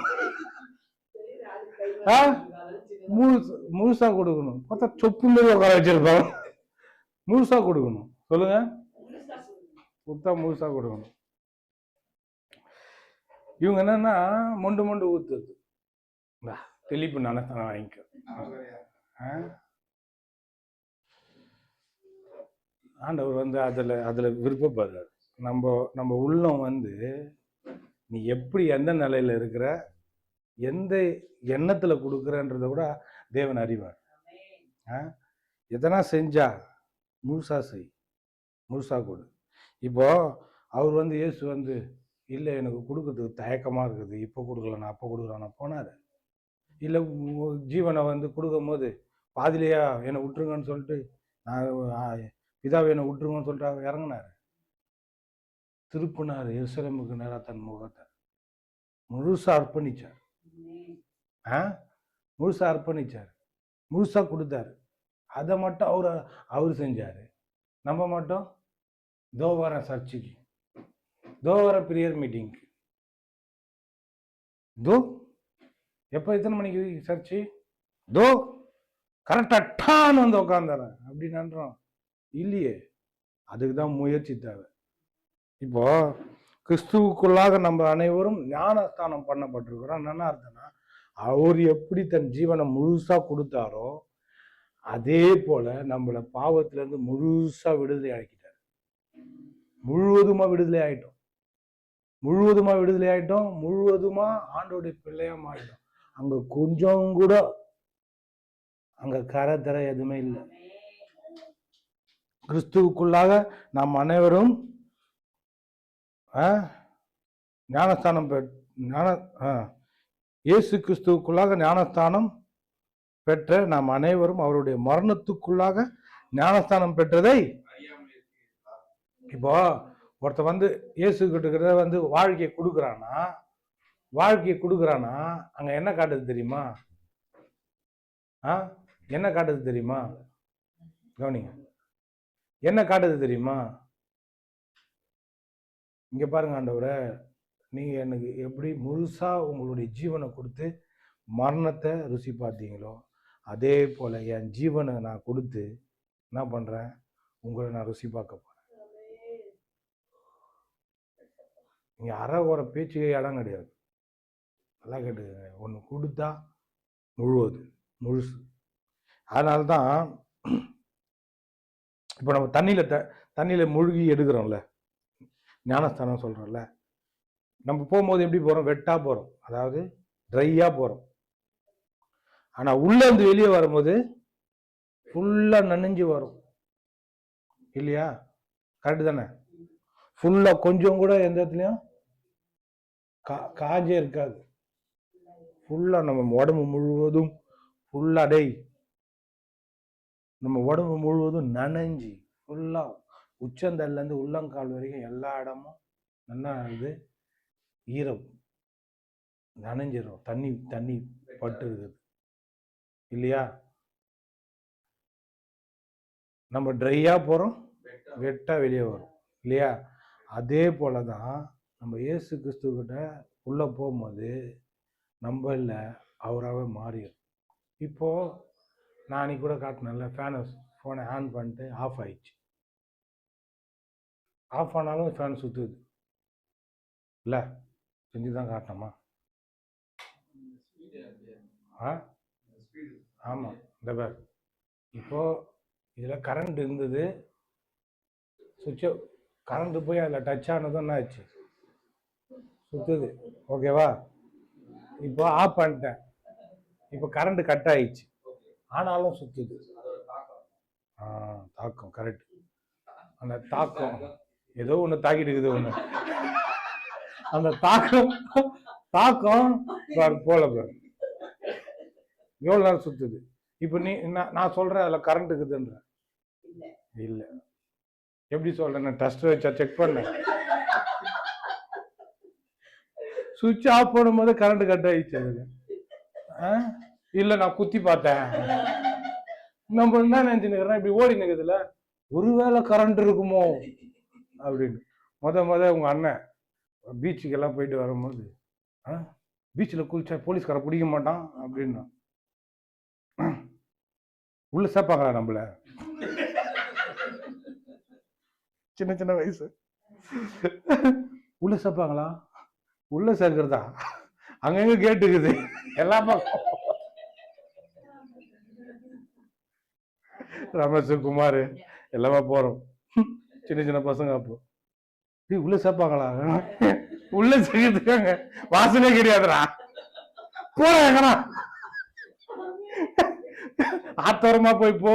முழுசா கொடுக்கணும். பார்த்தா சொப்பு மாதிரி உட்கார வச்சிருப்பாங்க. முழுசா கொடுக்கணும், சொல்லுங்க, கொடுத்தா முழுசா கொடுக்கணும். இவங்க என்னன்னா மொண்டு ஊத்துறது, தெளிப்பு நானே வாங்கிக்க. ஆண்டவர் அதுல விருப்பப்படுறாரு. நம்ம உள்ளம் நீ எப்படி எந்த நிலையில இருக்கிற, எந்த எண்ணத்துல கொடுக்குறன்றத கூட தேவன் அறிவார். எதனா செஞ்சா முழுசா செய், முழுசா கொடு. இப்போ அவர் இயேசு இல்லை எனக்கு கொடுக்கறதுக்கு தயக்கமா இருக்குது, இப்போ கொடுக்கல நான் அப்போ கொடுக்குறேன் போனாரு. இல்லை ஜீவனை கொடுக்கும் போது பாதிலையா என்னை விட்டுருங்கன்னு சொல்லிட்டு, நான் பிதாவை என்னை விட்டுருங்கன்னு சொல்லிட்டு இறங்கினாரு. திருப்பினார் எருசலேமுக்கு நேராக தன் முகத்தை முழுசா அர்ப்பணிச்சார். முழுசா அர்ப்பணிச்சார், முழுசா கொடுத்தாரு. அதை மட்டும் அவரு செஞ்சாரு. நம்ம மட்டும் தோ வர சர்ச்சுக்கு, தோ வர ப்ரேயர் மீட்டிங்க்கு, தோ எப்போ எத்தனை மணிக்கு சர்ச்சு, தோ கரெக்டா டான்னு உட்காந்துறேன் அப்படின்னு இல்லையே. அதுக்கு தான் முயற்சி தேவை. இப்போ கிறிஸ்துவுக்குள்ளாக நம்ம அனைவரும் ஞானஸ்தானம் பண்ணப்பட்டிருக்கிறோம். என்ன அர்த்தம்னா, அவர் எப்படி தன் ஜீவனை முழுசா கொடுத்தாரோ அதே போல நம்மள பாவத்துல இருந்து முழுசா விடுதலை ஆக்கிட்டார். முழுவதுமா விடுதலை ஆயிட்டோம், முழுவதுமா ஆண்டோடைய பிள்ளையா மாறிட்டோம். அங்க கொஞ்சம் கூட அங்க கரை தர எதுவுமே இல்லை. கிறிஸ்துவுக்குள்ளாக நாம் அனைவரும் ஞானஸ்தானம் இயேசு கிறிஸ்துவுக்குள்ளாக ஞானஸ்தானம் பெற்ற நாம் அனைவரும் அவருடைய மரணத்துக்குள்ளாக ஞானஸ்தானம் பெற்றதை. இப்போ ஒருத்த இயேசு கிட்ட வாழ்க்கையை கொடுக்குறானா அங்க என்ன காட்டுது தெரியுமா? என்ன காட்டுது தெரியுமா? கவனிங்க, என்ன காட்டுது தெரியுமா? இங்க பாருங்க, ஆண்டவரே நீங்க எனக்கு எப்படி முழுசா உங்களுடைய ஜீவனை கொடுத்து மரணத்தை ருசி பார்த்தீங்களோ அதே போல என் ஜீவனை நான் கொடுத்து என்ன பண்றேன், உங்களை நான் ருசி பார்க்க போறேன். இங்க அறகுறை பேச்சுக்கே இடம் கிடையாது. நல்லா கேட்டுக்கங்க. ஒன்று கொடுத்தா முழுசு. அதனால்தான் இப்போ நம்ம தண்ணியில மூழ்கி எடுக்கிறோம்ல, ஞானஸ்தானம் சொல்றோம்ல, நம்ம போகும்போது எப்படி போறோம்? வெட்டா போறோம், அதாவது ட்ரையா போறோம். ஆனா உள்ள இருந்து வெளியே வரும்போது ஃபுல்லா நனைஞ்சு வரும் இல்லையா? கரெக்டு தானே? ஃபுல்லா கொஞ்சம் கூட எந்த இடத்துலயும் காஞ்சே இருக்காது. ஃபுல்லா நம்ம உடம்பு முழுவதும் ஃபுல்லா நம்ம உடம்பு முழுவதும் நனைஞ்சி ஃபுல்லா உச்சந்தல்ல இருந்து உள்ளங்கால் வரைக்கும் எல்லா இடமும் நல்லா இது ஈரம் நனைஞ்சிடும். தண்ணி பட்டு இருக்குது இல்லையா? நம்ம ட்ரையா போறோம், வெட்டா வெளியே வரும் இல்லையா? அதே போலதான் நம்ம இயேசு கிறிஸ்து கிட்ட உள்ள போகும்போது நம்ம இல்லை, அவராகவே மாறிடும். இப்போ நான் அன்னைக்கு கூட காட்டினேன்ல, ஃபோனை ஆன் பண்ணிட்டு ஆஃப் ஆயிடுச்சு. ஆஃப் ஆனாலும் ஃபேன் சுற்றுது இல்லை? செஞ்சு தான் காட்டணுமா? ஆமாம். இந்த பேர் இப்போ இதில் கரண்ட் இருந்தது, சுவிட்சை கரண்ட் போய் அதில் டச் ஆனதும் என்ன ஆச்சு? சுற்றுது. ஓகேவா? இப்போ ஆஃப் பண்ணிட்டேன், இப்போ கரண்ட் கட் ஆயிடுச்சு, ஆனாலும் சுற்றுது. தாக்கம் கரெக்ட். அந்த தாக்கம் ஏதோ ஒன்று தாக்கிட்டு இருக்குது. ஒன்று அந்த தாக்கம் போல பேர் எவ்வளோ நேரம் சுற்றுது. இப்போ நான் சொல்கிறேன் அதில் கரண்ட் இருக்குதுன்ற இல்லை. எப்படி சொல்கிறேன்? நான் டெஸ்ட் வச்சா செக் பண்ணேன், சுவிட்ச் ஆஃப் பண்ணும்போது கரண்ட் கட் ஆயிடுச்சு. அதில் இல்லை, நான் குத்தி பார்த்தேன். நம்ம என்ன நினைச்சுக்கிறேன், இப்படி ஓடி நிற்குதுல, ஒருவேளை கரண்ட் இருக்குமோ அப்படின்னு. முத உங்க அண்ணன் பீச்சுக்கெல்லாம் போயிட்டு வரும்போது, பீச்சில் குளிச்சா போலீஸ்கார பிடிக்க மாட்டான் அப்படின்னா, உள்ள சேர்ப்பாங்களா நம்மள? சின்ன வயசு உள்ள சேர்ப்பாங்களா? உள்ள சேர்க்கிறதா? அங்கங்க கேட்டுக்குது எல்லா பக்கம். ரமேஷ், குமார் எல்லாமே போறோம், சின்ன பசங்க. அப்போ உள்ள சேர்ப்பாங்களா? உள்ள சேர்த்துக்காங்க, வாசலே கிடையாதுடா, போறா ஆத்தோரமா போய் போ,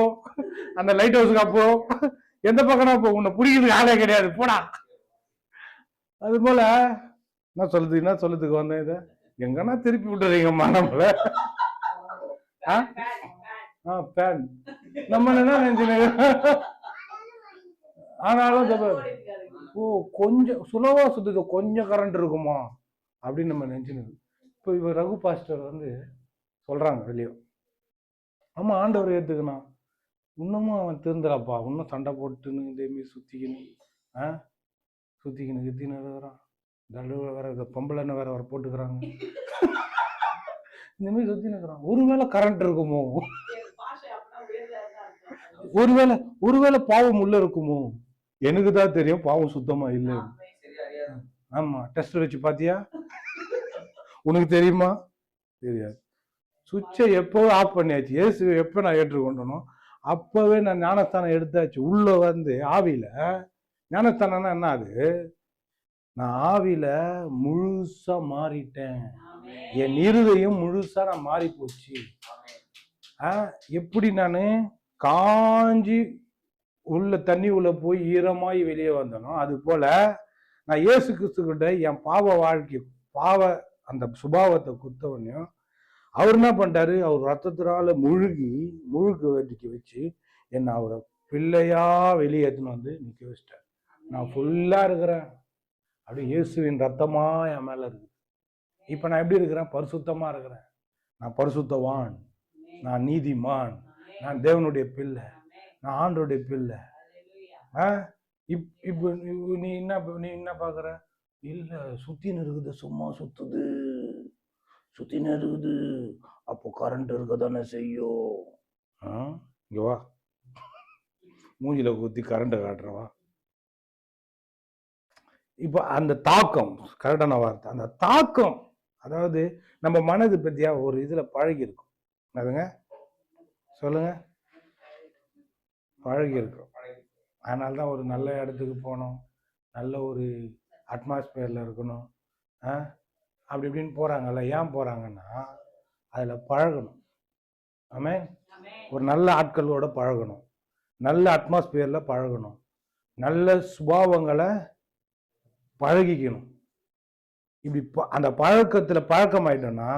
அந்த லைட் ஹவுஸுக்கா போ, எந்த பக்கம்னா போ, உன்னை பிடிக்கிறதுக்கு ஆளே கிடையாது, போடா. அது போல என்ன சொல்லுறதுக்கு வந்தேன், இதை எங்கன்னா திருப்பி விட்டுறீங்கம்மா நம்மள. நம்ம என்ன நினைச்சு, ஆனாலும் கொஞ்சம் சுலவா சுத்துது, கொஞ்சம் கரண்ட் இருக்குமா அப்படின்னு நம்ம நினைச்சுன்னு. இப்போ இவர் ரகு பாஸ்டர் வந்து சொல்றாங்க வெளியே, ஆமா ஆண்டவர் ஏத்துக்கணும், இன்னமும் அவன் திருந்துறாப்பா, இன்னும் சண்டை போட்டுன்னு இதேமாரி சுத்திக்கின்னு இருக்கிறான், நடுவில் வேற பொம்பளைன்னு வேற போட்டுக்கிறாங்க, இந்த மாதிரி சுத்தின்னு இருக்கிறான். ஒருவேளை கரண்ட் இருக்குமோ, ஒருவேளை பாவம் உள்ள இருக்குமோ? எனக்கு தான் தெரியும் பாவம் சுத்தமா இல்லை. ஆமா, டெஸ்ட் வச்சு பாத்தியா? உனக்கு தெரியுமா? தெரியாது. சுவிட்சை எப்போ ஆஃப் பண்ணியாச்சு. இயேசு எப்போ நான் ஏற்றுக்கொண்டனோ அப்பவே நான் ஞானஸ்தானம் எடுத்தாச்சு. உள்ள வந்து ஆவியில ஞானஸ்தானம்னா என்ன? அது நான் ஆவியில முழுசா மாறிட்டேன், என் இருதயம் முழுசா நான் மாறி போச்சு. எப்படி நான் காஞ்சி உள்ள தண்ணி உள்ள போய் ஈரமாய் வெளியே வந்தனோ, அது போல நான் இயேசு கிறிஸ்துக்கிட்ட என் பாவ அந்த சுபாவத்தை குத்தவனையும் அவர் என்ன பண்ணிட்டாரு, அவர் ரத்தத்தினால முழுக்கு வெட்டிக்க வச்சு என்னை அவரை பிள்ளையா வெளியேற்றுன்னு வந்து நிற்க வச்சிட்டார். நான் ஃபுல்லா இருக்கிறேன், அப்படி இயேசுவின் ரத்தமா என் மேல இருக்கு. இப்ப நான் எப்படி இருக்கிறேன்? பரிசுத்தமா இருக்கிறேன். நான் பரிசுத்தவான், நான் நீதிமான், நான் தேவனுடைய பிள்ளை, நான் ஆண்டோடைய பிள்ளை. இப்போ நீ என்ன பாக்குற? இல்ல, சுத்தின்னு இருக்குது, சும்மா சுத்தின்னு இருக்குது, அப்போ கரண்ட் இருக்க தானே செய்யும். இங்க வா, மூஞ்சில ஊற்றி கரண்ட்டை காட்டுறவா. இப்போ அந்த தாக்கம், கரெக்டான வார்த்தை, அந்த தாக்கம், அதாவது நம்ம மனது பற்றியா ஒரு இதில் பழகி இருக்கும். அதுங்க சொல்லுங்க, பழகி இருக்கும். அதனால தான் ஒரு நல்ல இடத்துக்கு போகணும், நல்ல ஒரு அட்மாஸ்பியரில் இருக்கணும், அப்படி இப்படின்னு போகிறாங்கல்ல. ஏன் போகிறாங்கன்னா அதில் பழகணும். ஆமென். ஒரு நல்ல ஆட்களோட பழகணும், நல்ல அட்மாஸ்பியரில் பழகணும், நல்ல சுபாவங்களை பழகிக்கணும். இப்படி அந்த பழக்கத்தில் பழக்கமாயிட்டோம்னா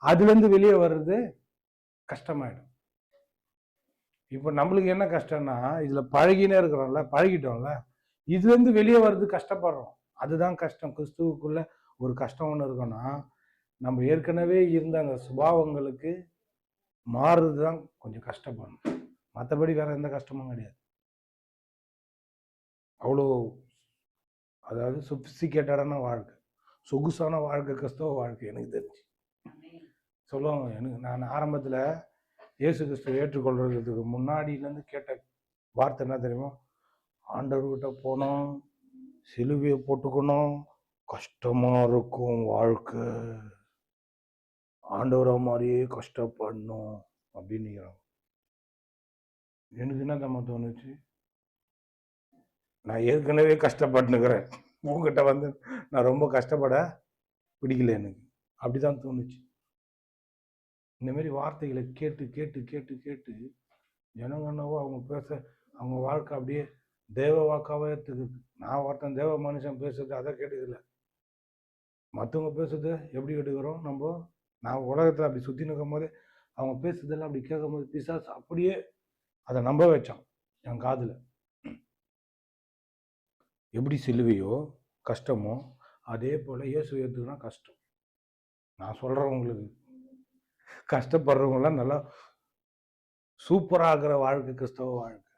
அதுலேருந்து வெளியே வர்றது கஷ்டமாயிடும். இப்போ நம்மளுக்கு என்ன கஷ்டம்னா இதில் பழகினே இருக்கிறோம்ல, பழகிட்டோம்ல, இதுலேருந்து வெளியே வர்றது கஷ்டப்படுறோம். அதுதான் கஷ்டம். கிறிஸ்துவுக்குள்ள ஒரு கஷ்டம் ஒன்று இருக்குன்னா, நம்ம ஏற்கனவே இருந்த அந்த சுபாவங்களுக்கு மாறுறது தான் கொஞ்சம் கஷ்டப்படணும். மற்றபடி வேற எந்த கஷ்டமும் கிடையாது. அவ்வளோ, அதாவது சொபிஸ்டிகேட்டடான வாழ்க்கை, சொகுசான வாழ்க்கை கிறிஸ்தவ வாழ்க்கை எனக்கு தெரிஞ்சு. சொல்லுவாங்க, எனக்கு நான் ஆரம்பத்தில் இயேசு கிறிஸ்துவ ஏற்றுக்கொள்றதுக்கு முன்னாடியிலேருந்து கேட்ட வார்த்தை என்ன தெரியுமா? ஆண்டவர்கிட்ட போனோம், சிலுவையை போட்டுக்கணும், கஷ்டமா இருக்கும் வாழ்க்கை, ஆண்டவரை மாதிரியே கஷ்டப்படணும் அப்படின்னு. எனக்கு என்ன தம்மா தோணுச்சு, நான் ஏற்கனவே கஷ்டப்பட்டுக்கிறேன், உங்ககிட்ட வந்து நான் ரொம்ப கஷ்டப்பட பிடிக்கல எனக்கு. அப்படிதான் தோணுச்சு. இந்த மாதிரி வார்த்தைகளை கேட்டு கேட்டு கேட்டு கேட்டு ஜனங்கன்னவோ அவங்க பேச, அவங்க வாழ்க்கை அப்படியே தேவ வாக்காவே எடுத்துக்குது. நான் ஒருத்தன் தேவ மனுஷன் பேசுறது அதை கேட்டுக்கல, மற்றவங்க பேசுறது எப்படி எடுக்கிறோம் நம்ம. நான் உலகத்தில் அப்படி சுற்றி நிற்கும் போது அவங்க பேசுறதெல்லாம் அப்படி கேட்கும் போது பிசாசு அப்படியே அதை நம்ப வச்சான் என் காதில். எப்படி சிலுவையோ கஷ்டமோ அதே போல் இயேசு ஏற்றுக்குனா கஷ்டம். நான் சொல்கிறவங்களுக்கு, கஷ்டப்படுறவங்களாம் நல்லா சூப்பராகிற வாழ்க்கை கிறிஸ்தவ வாழ்க்கை.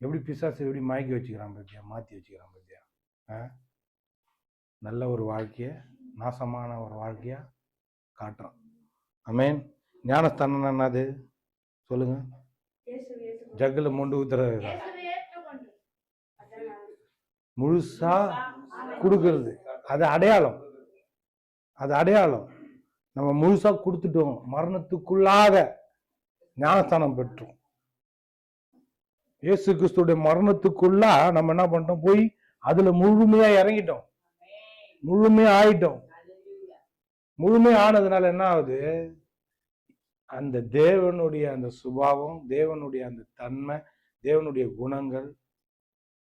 எப்படி பிசாசு எப்படி மயக்கி வச்சுக்கிறான் பத்தியா, மாற்றி வச்சுக்கிறான் பத்தியா. நல்ல ஒரு வாழ்க்கையை நாசமான ஒரு வாழ்க்கையா காட்டுறான். ஆமென். ஞானஸ்தானம் என்னது சொல்லுங்க? ஜக்குல மொண்டு ஊத்துறது, முழுசா கொடுக்கறது. அது அடையாளம், அது அடையாளம். நம்ம முழுசா கொடுத்துட்டோம், மரணத்துக்குள்ளாக ஞானஸ்தானம் பெற்றோம். இயேசு கிறிஸ்துடைய மரணத்துக்குள்ளா நம்ம என்ன பண்ணிட்டோம், போய் அதுல முழுமையா இறங்கிட்டோம், முழுமையா ஆயிட்டோம். முழுமையா ஆனதுனால என்ன ஆகுது, அந்த தேவனுடைய அந்த சுபாவம், தேவனுடைய அந்த தன்மை, தேவனுடைய குணங்கள்,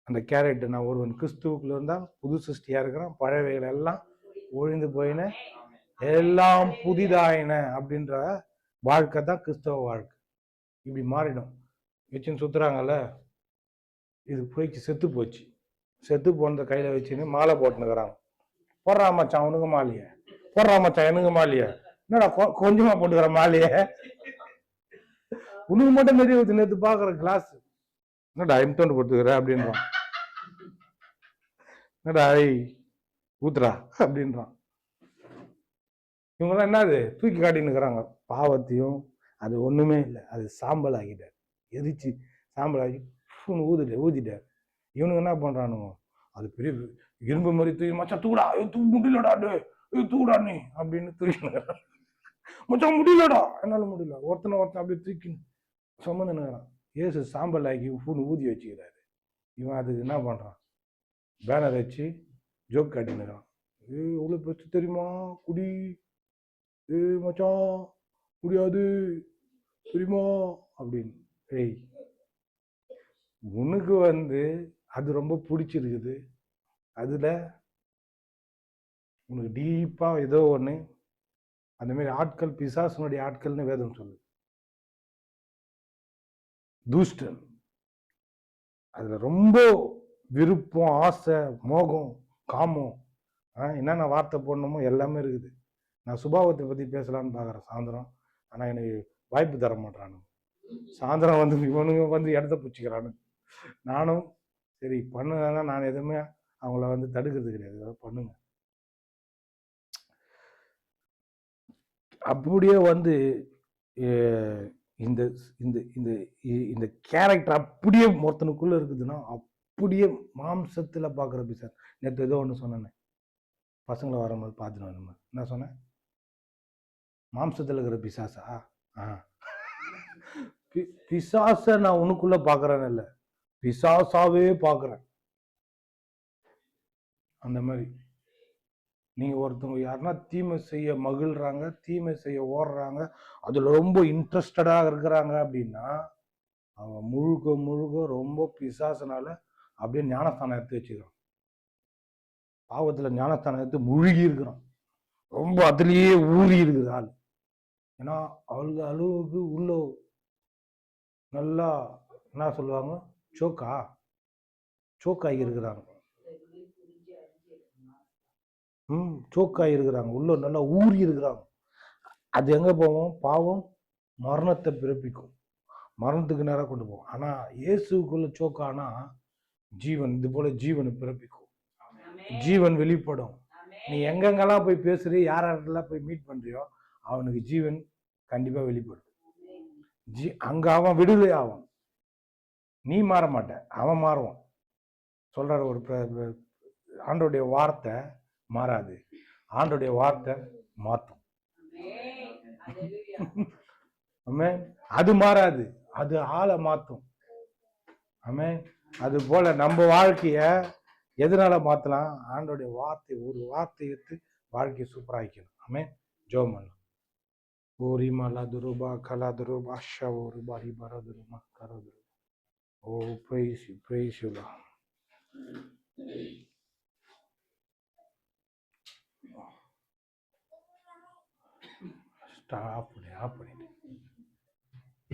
அந்த கேரக்டர். நான் ஒருவன் கிறிஸ்துவுக்குள்ள இருந்தால் புது சிருஷ்டியா இருக்கிறான், பழையவைகள் எல்லாம் ஒழிந்து போயின, எல்லாம் புதிதாயின அப்படின்ற வாழ்க்கை தான் கிறிஸ்தவ வாழ்க்கை. இப்படி மாறிடும். வச்சுன்னு சுத்துறாங்கல்ல, இது போயிடுச்சு, செத்து போச்சு, செத்து போனத கையில வச்சுன்னு மாலை போட்டுனுக்குறாங்க. போடுறா மச்சான் அவனுக்கு மாலைய, போடுறா மச்சான் எனக்கு மாலைய, என்னடா கொஞ்சமா போட்டுக்கிற மாலைய, உனக்கு மட்டும் நிறைய ஊத்து, நேற்று பாக்குற கிளாஸ் என்னடா இம்தோண்டு போட்டுக்கிற அப்படின்றான், என்னடா ஊத்துறா அப்படின்றான். இவங்கெல்லாம் என்னது தூக்கி காட்டின்னு இருக்கிறாங்க பாவத்தையும். அது ஒண்ணுமே இல்லை, அது சாம்பல் ஆகிட்டார், எரிச்சு சாம்பல் ஆகி ஊதிட்டார். இவனுக்கு என்ன பண்றானுங்க, அது பெரிய இரும்பு மாதிரி தூக்கி, மச்சான் தூடா, தூக்க முடியலடா, தூடா நீ அப்படின்னு தூக்கி, மச்சான் முடியலடா, என்னால முடியல, ஒருத்தனை அப்படியே தூக்கி சுமந்துனுக்கிறான். ஏசு சாம்பல் ஆக்கி ஊதி வச்சுக்கிறாரு. இவன் அதுக்கு என்ன பண்றான், பேனர் வச்சு ஜோக் காட்டினுக்கிறான். எவ்வளவு பெருசு தெரியுமா குடி, மச்சான் முடியாது தெரியுமா அப்படின்னு. உனக்கு அது ரொம்ப பிடிச்சிருக்குது, அதுல உனக்கு டீப்பா ஏதோ ஒண்ணு, அந்த மாதிரி ஆட்கள் பிசாசனுடைய ஆட்கள்னு வேதம் சொல்லு. துஷ்டன், அதுல ரொம்ப விருப்பம், ஆசை, மோகம், காமம், என்னென்ன வார்த்தை போடணுமோ எல்லாமே இருக்குது. நான் சுபாவத்தை பத்தி பேசலான்னு பாக்குறேன் சாயந்தரம், ஆனா எனக்கு வாய்ப்பு தர மாட்டானு. சாயந்தரம் இவனுங்க இடத்த பிடிச்சிக்கிறானு. நானும் சரி பண்ணுங்க, நான் எதுவுமே அவங்கள தடுக்கிறது கிடையாது, பண்ணுங்க. அப்படியே இந்த இந்த இந்த இந்த கேரக்டர் அப்படியே ஒருத்தனுக்குள்ள இருக்குதுன்னா அப்படியே மாம்சத்துல பாக்குற பிசாசு. நேற்று ஏதோ ஒன்று சொன்னேன், பசங்களை வரும்போது பார்த்துட்டு வரும்போது என்ன சொன்னேன், மாம்சத்துல இருக்கிற பிசாசா? பிசாச நான் உனக்குள்ள பாக்குறேன்னு இல்லை, பிசாசாவே பாக்குறேன். அந்த மாதிரி நீங்க ஒருத்தவங்க யாருன்னா தீமை செய்ய மகிழ்றாங்க, தீமை செய்ய ஓடுறாங்க, அதுல ரொம்ப இன்ட்ரெஸ்டடா இருக்கிறாங்க அப்படின்னா அவன் முழுக்க முழுக்க ரொம்ப பிசாசனால அப்படியே ஞானஸ்தானம் எடுத்து வச்சுக்கிறான். பாவத்துல ஞானஸ்தானம் எடுத்து முழுகி இருக்கிறான், ரொம்ப அதுலயே ஊறி இருக்குது ஆள். ஏன்னா அவளுக்கு அளவுக்கு உள்ள நல்லா என்ன சொல்லுவாங்க, சோக்காகி இருக்கிறாங்க. சோக்காகி இருக்கிறாங்க, உள்ள நல்லா ஊறி இருக்கிறாங்க. அது எங்க போவோம், பாவம் மரணத்தை பிறப்பிக்கும், மரணத்துக்கு நேரம் கொண்டு போவோம். ஆனா இயேசுக்குள்ள சோக்கானா ஜீவன், இது போல ஜீவனை பிறப்பிக்கும், ஜீவன் வெளிப்படும். நீ எங்கெங்கெல்லாம் போய் பேசுறியோ, யாரெல்லாம் போய் மீட் பண்றியோ அவனுக்கு ஜீவன் கண்டிப்பா வெளிப்படும். அங்க அவன் விடுதலை ஆவான், நீ மாற மாட்ட, அவன் மாறுவான். சொல்ற ஒரு ஆண்டோடைய வார்த்தை மாறாது, ஆண்டோடைய வார்த்தை மாற்றும். அது மாறாது, அது ஆளை மாற்றும். ஆமே. அது போல நம்ம வாழ்க்கைய எதனால மாத்தலாம், ஆண்டோடைய வார்த்தை, ஒரு வார்த்தை எடுத்து வாழ்க்கையை சூப்பராகிக்கணும். ஆமே. ஜெபம் பண்ணலாம். ஓரி மலதுருபா கலதுருபா ஷவுருபா ரிபரதுருமா கரதுரு. ஓ praise you, praise you Lord. Stop.